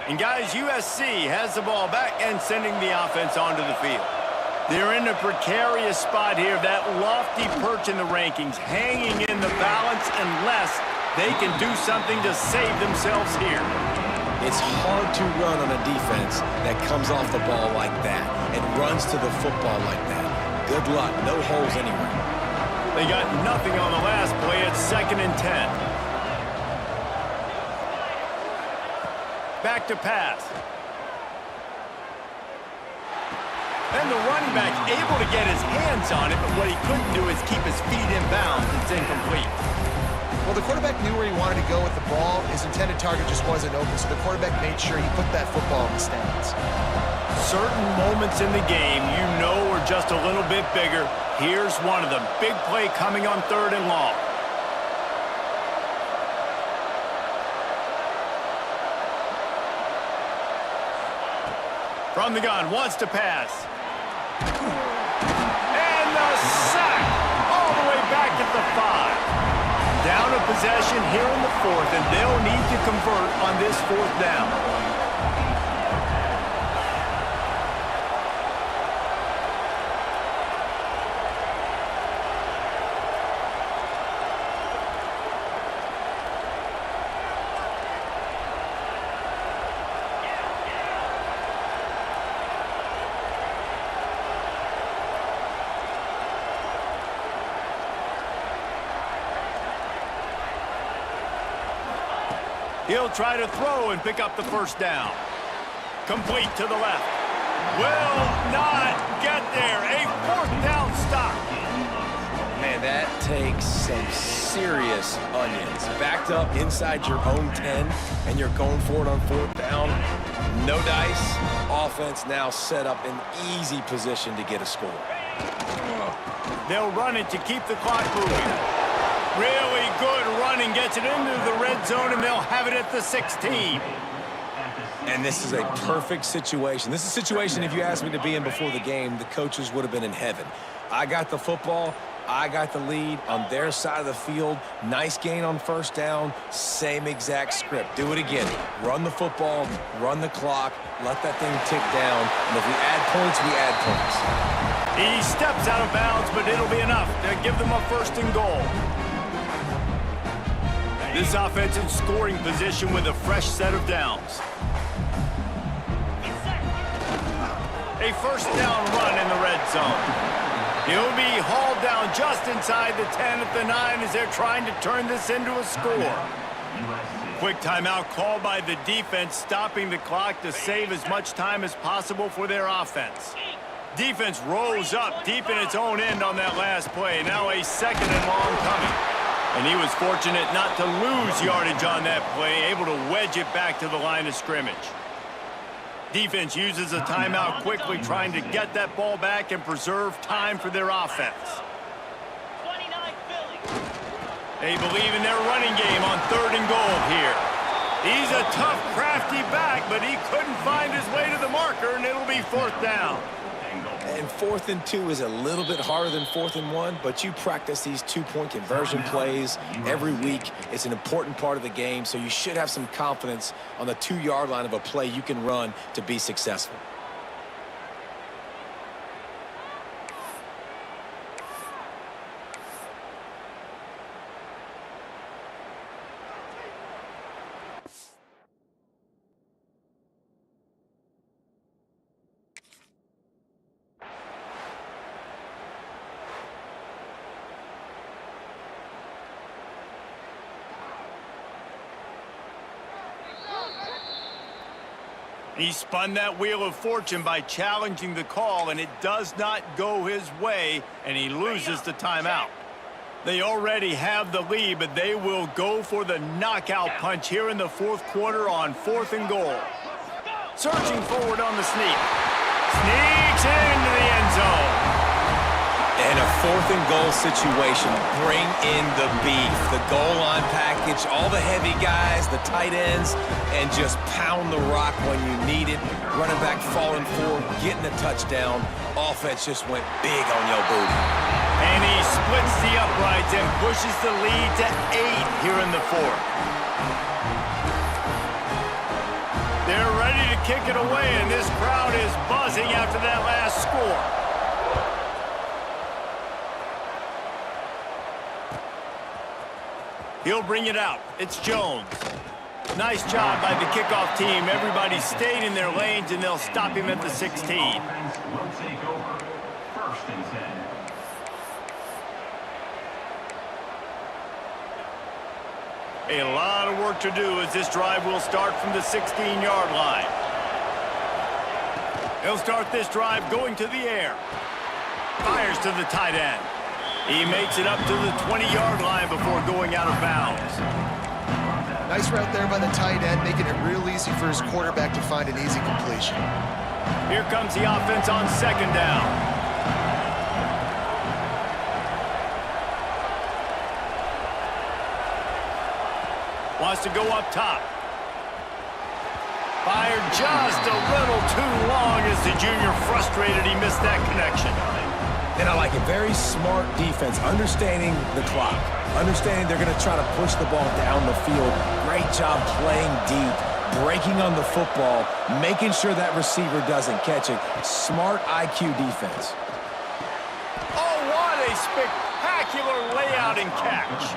[SPEAKER 1] And guys, USC has the ball back and sending the offense onto the field. They're in a precarious spot here, that lofty perch in the rankings, hanging in the balance unless they can do something to save themselves here.
[SPEAKER 3] It's hard to run on a defense that comes off the ball like that and runs to the football like that. Good luck, no holes anywhere.
[SPEAKER 1] They got nothing on the last play. It's 2nd and 10. Back to pass. And the running back able to get his hands on it, but what he couldn't do is keep his feet in bounds. It's incomplete.
[SPEAKER 2] Well, the quarterback knew where he wanted to go with the ball. His intended target just wasn't open, so the quarterback made sure he put that football in the stands.
[SPEAKER 1] Certain moments in the game you know are just a little bit bigger. Here's one of them. Big play coming on 3rd and long. From the gun, wants to pass. And the sack all the way back at the 5. Down a possession here in the 4th, and they'll need to convert on this 4th down. He'll try to throw and pick up the first down. Complete to the left. Will not get there. A 4th down stop.
[SPEAKER 3] Man, that takes some serious onions. Backed up inside your own 10, and you're going for it on 4th down. No dice. Offense now set up in easy position to get a score.
[SPEAKER 1] They'll run it to keep the clock moving. Really good running, gets it into the red zone, and they'll have it at the 16.
[SPEAKER 3] And this is a perfect situation. This is a situation, if you asked me to be in before the game, the coaches would have been in heaven. I got the football. I got the lead on their side of the field. Nice gain on first down. Same exact script. Do it again. Run the football, run the clock, let that thing tick down. And if we add points, we add points.
[SPEAKER 1] He steps out of bounds, but it'll be enough to give them a first and goal. This offense in scoring position with a fresh set of downs. A first down run in the red zone. He'll be hauled down just inside the 10 at the 9 as they're trying to turn this into a score. Quick timeout called by the defense, stopping the clock to save as much time as possible for their offense. Defense rose up deep in its own end on that last play. Now a second and long coming. And he was fortunate not to lose yardage on that play, able to wedge it back to the line of scrimmage. Defense uses a timeout quickly, trying to get that ball back and preserve time for their offense. They believe in their running game on third and goal here. He's a tough, crafty back, but he couldn't find his way to the marker, and it'll be fourth down.
[SPEAKER 3] And 4th and 2 is a little bit harder than 4th and 1, but you practice these two-point conversion plays every week. It's an important part of the game, so you should have some confidence on the 2-yard line of a play you can run to be successful.
[SPEAKER 1] He spun that wheel of fortune by challenging the call, and it does not go his way, and he loses the timeout. They already have the lead, but they will go for the knockout punch here in the fourth quarter on 4th and goal. Surging forward on the sneak. Sneaks into the end zone.
[SPEAKER 3] In a 4th and goal situation, bring in the beef, the goal line package, all the heavy guys, the tight ends, and just pound the rock when you need it. Running back falling forward, getting a touchdown. Offense just went big on your booty.
[SPEAKER 1] And he splits the uprights and pushes the lead to 8 here in the 4th. They're ready to kick it away, and this crowd is buzzing after that last score. He'll bring it out. It's Jones. Nice job by the kickoff team. Everybody stayed in their lanes, and they'll stop him at the 16.
[SPEAKER 5] Offense will take over. First and 10.
[SPEAKER 1] A lot of work to do as this drive will start from the 16-yard line. He'll start this drive going to the air. Fires to the tight end. He makes it up to the 20-yard line before going out of bounds.
[SPEAKER 2] Nice route there by the tight end, making it real easy for his quarterback to find an easy completion.
[SPEAKER 1] Here comes the offense on second down. Wants to go up top. Fired just a little too long as the junior frustrated. He missed that connection.
[SPEAKER 3] And I like a very smart defense, understanding the clock, understanding they're going to try to push the ball down the field. Great job playing deep, breaking on the football, making sure that receiver doesn't catch it. Smart IQ defense.
[SPEAKER 1] Oh, what a spectacular layout and catch.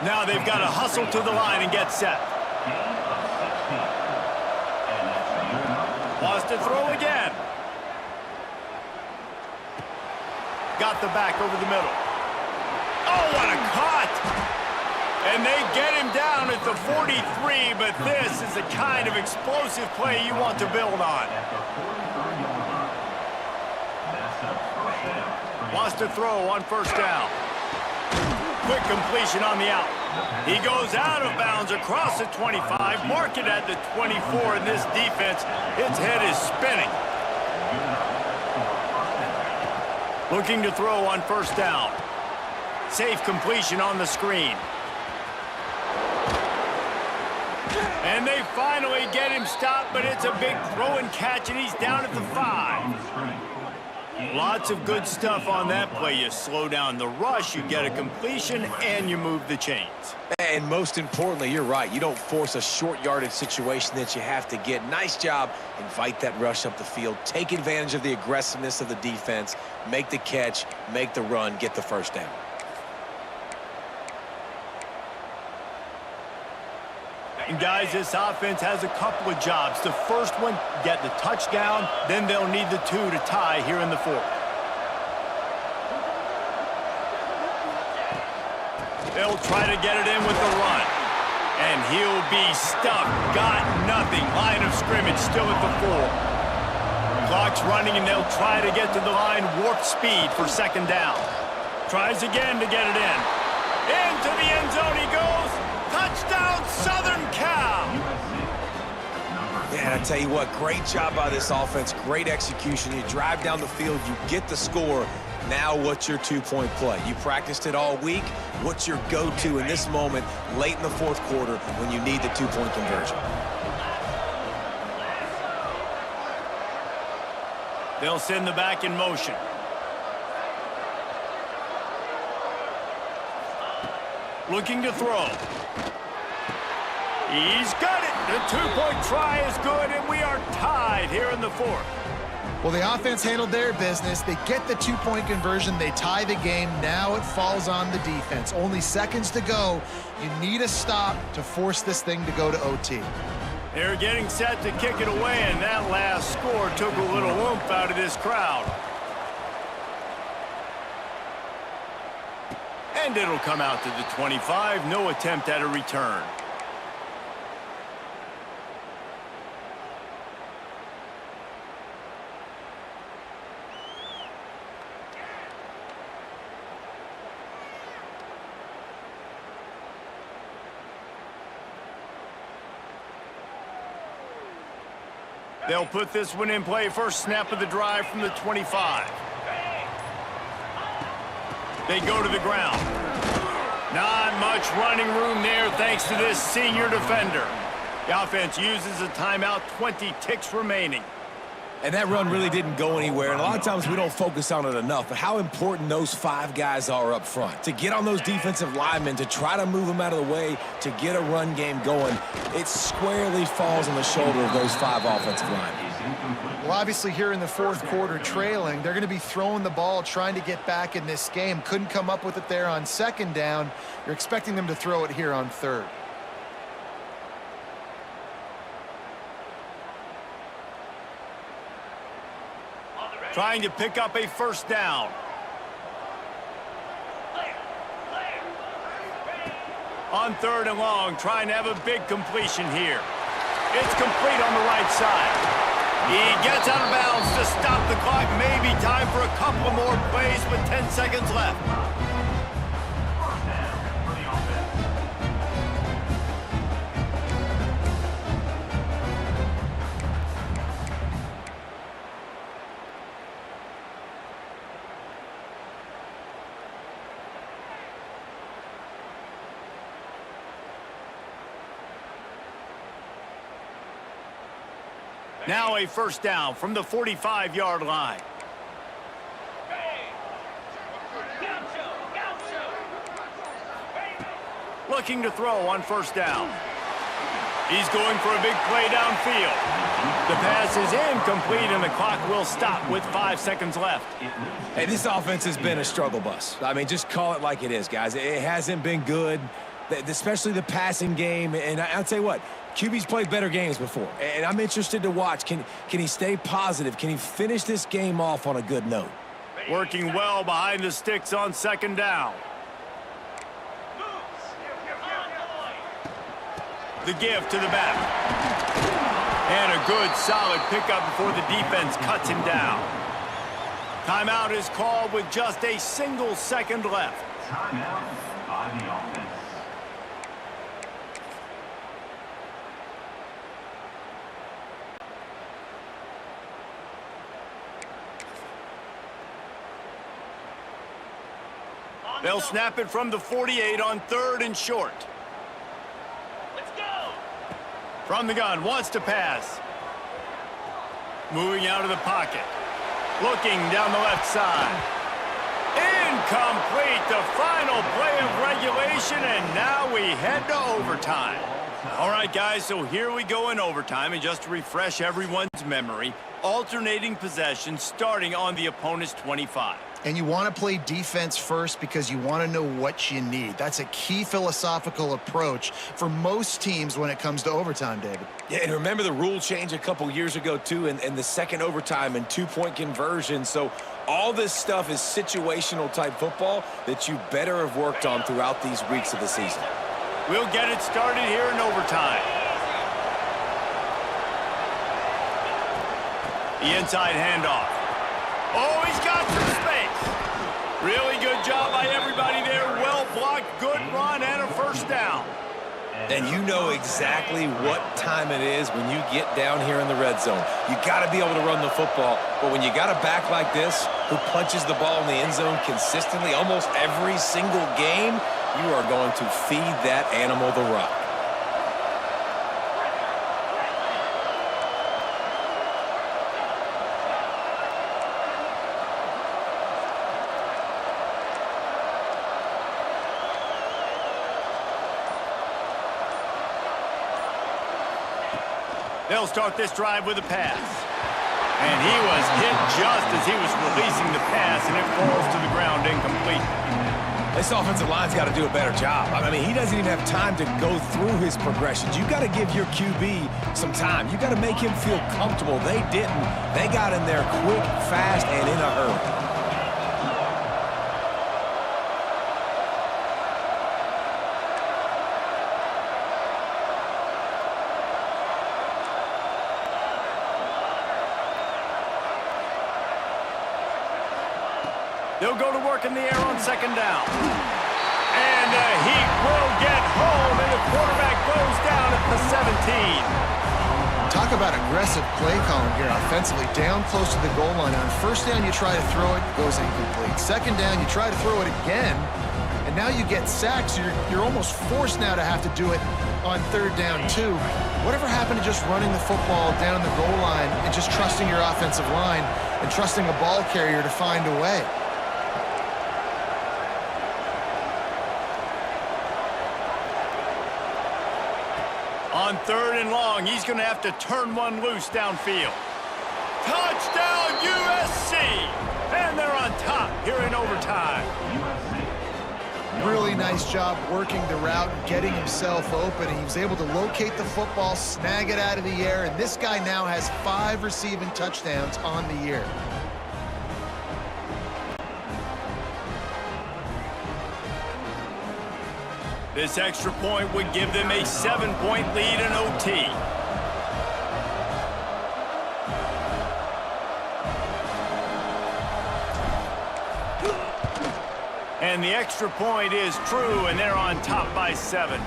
[SPEAKER 1] Now they've got to hustle to the line and get set. Wants to throw again. Got the back over the middle. Oh, what a cut! And they get him down at the 43, but this is the kind of explosive play you want to build on. Wants to throw on first down. Quick completion on the out. He goes out of bounds across the 25, mark it at the 24, and this defense, its head is spinning. Looking to throw on first down. Safe completion on the screen. And they finally get him stopped, but it's a big throw and catch, and he's down at the 5. Lots of good stuff on that play. You slow down the rush, you get a completion, and you move the chains.
[SPEAKER 3] And most importantly, you're right. You don't force a short yardage situation that you have to get. Nice job. Invite that rush up the field. Take advantage of the aggressiveness of the defense. Make the catch, make the run, get the first down.
[SPEAKER 1] And guys, this offense has a couple of jobs. The first one, get the touchdown, then they'll need the 2 to tie here in the 4th. They'll try to get it in with the run. And he'll be stuck. Got nothing. Line of scrimmage still at the 4. Clock's running, and they'll try to get to the line. Warp speed for 2nd down. Tries again to get it in. Into the end zone he goes. Touchdown, Southern Cal!
[SPEAKER 3] Yeah, I tell you what, great job by this offense. Great execution. You drive down the field, you get the score. Now what's your 2-point play? You practiced it all week. What's your go-to in this moment late in the 4th quarter when you need the 2-point conversion?
[SPEAKER 1] They'll send the back in motion. Looking to throw. He's got it. The 2-point try is good, and we are tied here in the 4th.
[SPEAKER 2] Well, the offense handled their business. They get the 2-point conversion. They tie the game. Now it falls on the defense. Only seconds to go. You need a stop to force this thing to go to OT.
[SPEAKER 1] They're getting set to kick it away, and that last score took a little oomph out of this crowd. And it'll come out to the 25. No attempt at a return. They'll put this one in play. First snap of the drive from the 25. They go to the ground. Not much running room there thanks to this senior defender. The offense uses a timeout, 20 ticks remaining.
[SPEAKER 3] And that run really didn't go anywhere. And a lot of times we don't focus on it enough. But how important those 5 guys are up front. To get on those defensive linemen, to try to move them out of the way, to get a run game going, it squarely falls on the shoulder of those 5 offensive linemen.
[SPEAKER 2] Well, obviously here in the 4th quarter trailing, they're going to be throwing the ball, trying to get back in this game. Couldn't come up with it there on 2nd down. You're expecting them to throw it here on 3rd.
[SPEAKER 1] Trying to pick up a first down. On 3rd and long, trying to have a big completion here. It's complete on the right side. He gets out of bounds to stop the clock. Maybe time for a couple more plays with 10 seconds left. Now a first down from the 45-yard line. Looking to throw on first down. He's going for a big play downfield. The pass is incomplete, and the clock will stop with 5 seconds left.
[SPEAKER 3] Hey, this offense has been a struggle bus. I mean, just call it like it is, guys. It hasn't been good, especially the passing game. And I'll tell you what, QB's played better games before, and I'm interested to watch. Can he stay positive? Can he finish this game off on a good note?
[SPEAKER 1] Working well behind the sticks on 2nd down. The give to the back. And a good, solid pickup before the defense cuts him down. Timeout is called with just a single second left.
[SPEAKER 5] Timeout by the offense.
[SPEAKER 1] They'll snap it from the 48 on 3rd and short. Let's go. From the gun, wants to pass. Moving out of the pocket. Looking down the left side. Incomplete, the final play of regulation, and now we head to overtime. All right, guys, so here we go in overtime, and just to refresh everyone's memory, alternating possession starting on the opponent's 25.
[SPEAKER 2] And you want to play defense first because you want to know what you need. That's a key philosophical approach for most teams when it comes to overtime, David.
[SPEAKER 3] Yeah, and remember the rule change a couple years ago, too, and the second overtime and two-point conversion. So all this stuff is situational-type football that you better have worked on throughout these weeks of the season.
[SPEAKER 1] We'll get it started here in overtime. The inside handoff. Oh, he's got some space. Really good job by everybody there. Well blocked, good run, and a first down.
[SPEAKER 3] And you know exactly what time it is when you get down here in the red zone. You got to be able to run the football, but when you got a back like this who punches the ball in the end zone consistently almost every single game, you are going to feed that animal the rock.
[SPEAKER 1] They'll start this drive with a pass. And he was hit just as he was releasing the pass, and it falls to the ground incomplete.
[SPEAKER 3] This offensive line's got to do a better job. I mean, he doesn't even have time to go through his progressions. You got to give your QB some time. You got to make him feel comfortable. They didn't. They got in there quick, fast, and in a hurry.
[SPEAKER 1] They'll go to work in the air on second down. And the Heat will get home, and the quarterback goes down at the 17.
[SPEAKER 2] Talk about aggressive play calling here offensively. Down close to the goal line. On first down, you try to throw it, it goes incomplete. Second down, you try to throw it again, and now you get sacked, so you're almost forced now to have to do it on third down, too. Whatever happened to just running the football down the goal line and just trusting your offensive line and trusting a ball carrier to find a way?
[SPEAKER 1] On third and long, he's going to have to turn one loose downfield. Touchdown, USC! And they're on top here in overtime.
[SPEAKER 2] Really nice job working the route and getting himself open. He was able to locate the football, snag it out of the air, and this guy now has 5 receiving touchdowns on the year.
[SPEAKER 1] This extra point would give them a 7-point lead in OT. And the extra point is true, and they're on top by 7.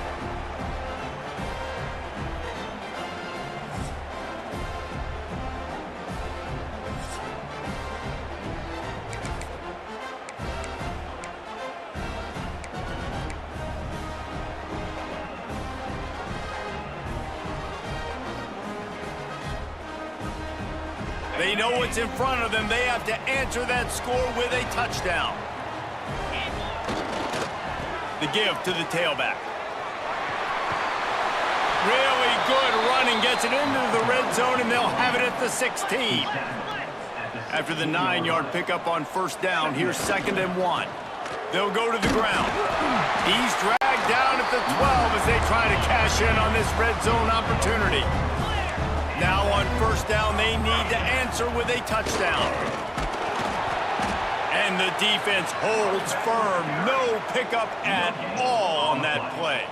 [SPEAKER 1] They know what's in front of them. They have to answer that score with a touchdown. The give to the tailback. Really good running. Gets it into the red zone, and they'll have it at the 16. After the 9-yard pickup on first down, here's 2nd and 1. They'll go to the ground. He's dragged down at the 12 as they try to cash in on this red zone opportunity. Now on first down, they need to answer with a touchdown. And the defense holds firm. No pickup at all on that play.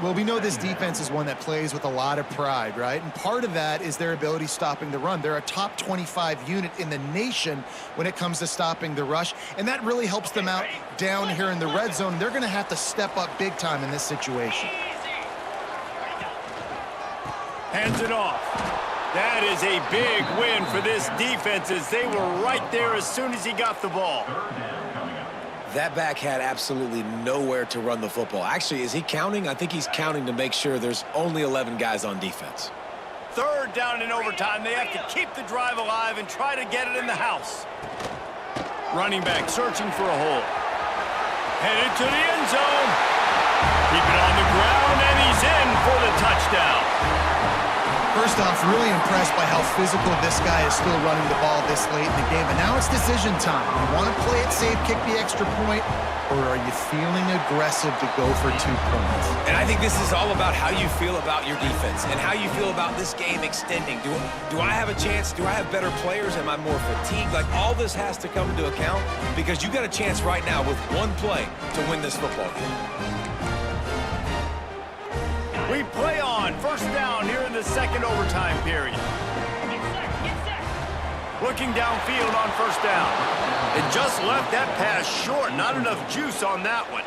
[SPEAKER 2] Well, we know this defense is one that plays with a lot of pride, right? And part of that is their ability stopping the run. They're a top 25 unit in the nation when it comes to stopping the rush, and that really helps them out down here in the red zone. They're going to have to step up big time in this situation.
[SPEAKER 1] Hands it off. That is a big win for this defense as they were right there as soon as he got the ball.
[SPEAKER 3] That back had absolutely nowhere to run the football. Actually, is he counting? I think he's counting to make sure there's only 11 guys on defense.
[SPEAKER 1] third down in overtime. They have to keep the drive alive and try to get it in the house. Running back searching for a hole. Headed to the end zone. Keep it on the ground, and he's in for the touchdown.
[SPEAKER 2] First off, really impressed by how physical this guy is still running the ball this late in the game. And now it's decision time. You want to play it safe, kick the extra point, or are you feeling aggressive to go for 2 points?
[SPEAKER 3] And I think this is all about how you feel about your defense and how you feel about this game extending. Do I have a chance? Do I have better players? Am I more fatigued? Like, all this has to come into account because you got a chance right now with one play to win this football game.
[SPEAKER 1] We play on. First down here in the second overtime period. Looking downfield on first down. It just left that pass short. Not enough juice on that one.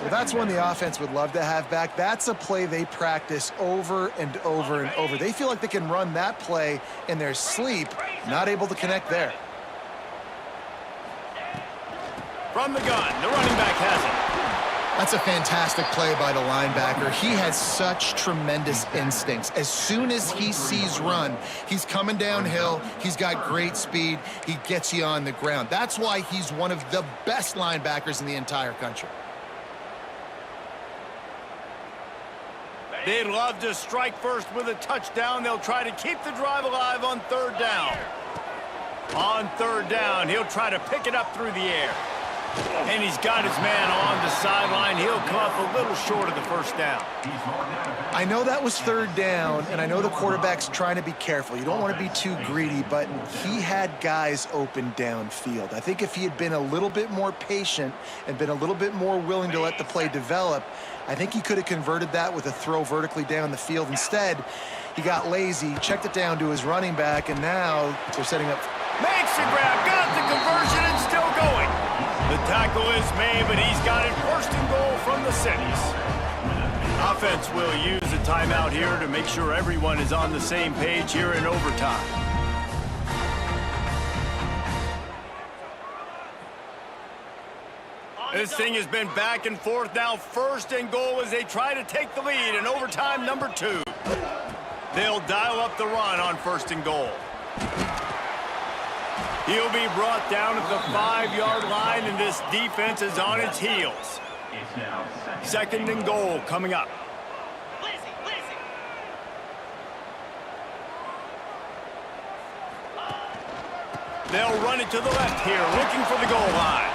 [SPEAKER 2] Well, that's one the offense would love to have back. That's a play they practice over and over and over. They feel like they can run that play in their sleep, not able to connect there.
[SPEAKER 1] From the gun, the running back has it.
[SPEAKER 2] That's a fantastic play by the linebacker. He has such tremendous instincts. As soon as he sees run, he's coming downhill. He's got great speed. He gets you on the ground. That's why he's one of the best linebackers in the entire country.
[SPEAKER 1] They'd love to strike first with a touchdown. They'll try to keep the drive alive on third down. On third down, he'll try to pick it up through the air. And he's got his man on the sideline. He'll come up a little short of the first down.
[SPEAKER 2] I know that was third down, and I know the quarterback's trying to be careful. You don't want to be too greedy, but he had guys open downfield. I think if he had been a little bit more patient and been a little bit more willing to let the play develop, I think he could have converted that with a throw vertically down the field. Instead, he got lazy, checked it down to his running back, and now they're setting up.
[SPEAKER 1] Makes the grab, got the conversion, and still going. The tackle is made, but he's got it first and goal from the 6. Offense will use a timeout here to make sure everyone is on the same page here in overtime. This thing has been back and forth now. First and goal as they try to take the lead in overtime number 2. They'll dial up the run on first and goal. He'll be brought down at the 5-yard line, and this defense is on its heels. Second and goal coming up. They'll run it to the left here, looking for the goal line.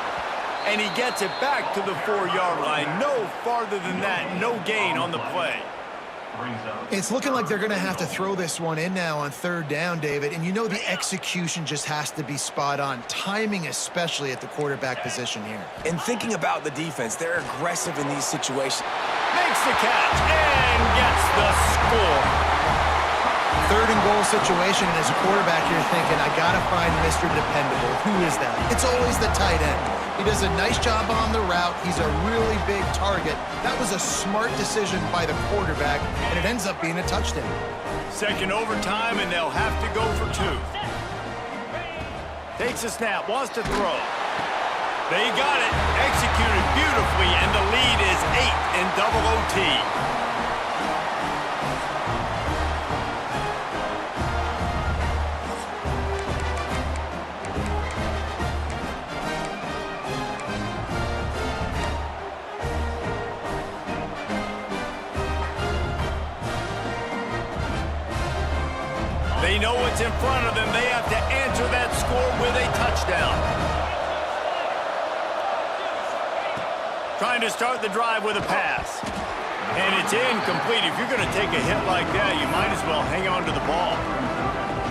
[SPEAKER 1] And he gets it back to the 4-yard line. No farther than that, no gain on the play.
[SPEAKER 2] It's looking like they're going to have to throw this one in now on third down, David. And you know the execution just has to be spot on. Timing especially at the quarterback position here.
[SPEAKER 3] And thinking about the defense, they're aggressive in these situations.
[SPEAKER 1] Makes the catch and gets the score.
[SPEAKER 2] Third and goal situation, and as a quarterback, you're thinking, I got to find Mr. Dependable. Who is that? It's always the tight end. He does a nice job on the route. He's a really big target. That was a smart decision by the quarterback, and it ends up being a touchdown.
[SPEAKER 1] Second overtime, and they'll have to go for 2. Takes a snap, wants to throw. They got it, executed beautifully, and the lead is 8 in double OT. They know what's in front of them. They have to answer that score with a touchdown. Trying to start the drive with a pass. And it's incomplete. If you're going to take a hit like that, you might as well hang on to the ball.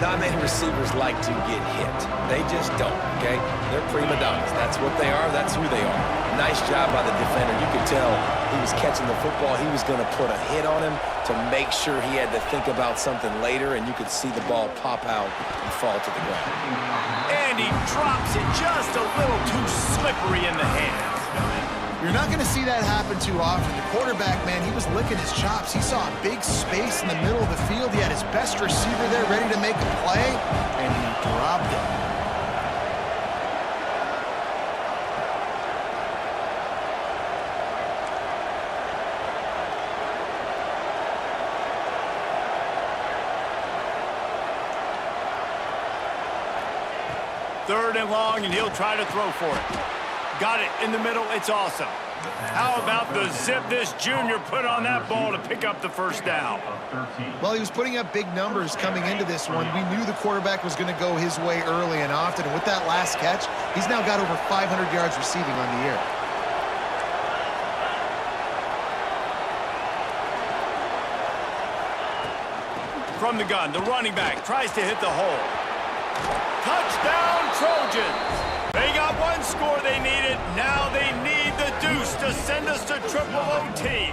[SPEAKER 3] Not many receivers like to get hit. They just don't, okay? They're prima donnas. That's what they are. That's who they are. Nice job by the defender. You could tell he was catching the football. He was going to put a hit on him to make sure he had to think about something later, and you could see the ball pop out and fall to the ground.
[SPEAKER 1] And he drops it just a little too slippery in the hands.
[SPEAKER 2] You're not going to see that happen too often. The quarterback, man, he was licking his chops. He saw a big space in the middle of the field. He had his best receiver there ready to make a play, and he dropped it.
[SPEAKER 1] 3rd and long, and he'll try to throw for it. Got it in the middle. It's awesome. How about the zip this junior put on that ball to pick up the first down?
[SPEAKER 2] Well, he was putting up big numbers coming into this one. We knew the quarterback was going to go his way early and often, and with that last catch, he's now got over 500 yards receiving on the year.
[SPEAKER 1] From the gun, the running back tries to hit the hole. Touchdown, Trojans! They got one score they needed. Now they need the deuce to send us to triple OT.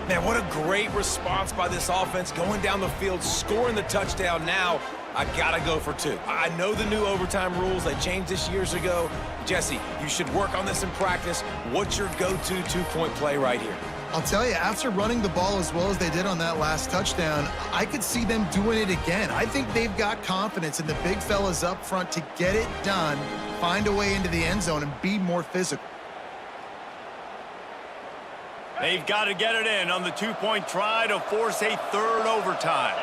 [SPEAKER 3] Man, what a great response by this offense, going down the field, scoring the touchdown. Now, I gotta go for 2. I know the new overtime rules. They changed this years ago. Jesse, you should work on this in practice. What's your go-to 2-point play right here?
[SPEAKER 2] I'll tell you, after running the ball as well as they did on that last touchdown, I could see them doing it again. I think they've got confidence in the big fellas up front to get it done, find a way into the end zone, and be more physical.
[SPEAKER 1] They've got to get it in on the 2-point try to force a 3rd overtime.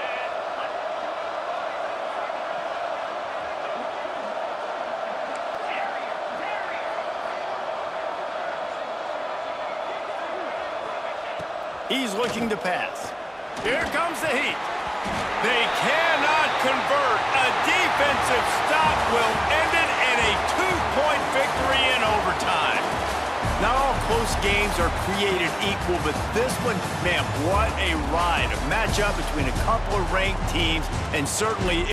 [SPEAKER 1] He's looking to pass. Here comes the heat. They cannot convert. A defensive stop will end it in a 2-point victory in overtime. Not all close games are created equal, but this one, man, what a ride. A matchup between a couple of ranked teams, and certainly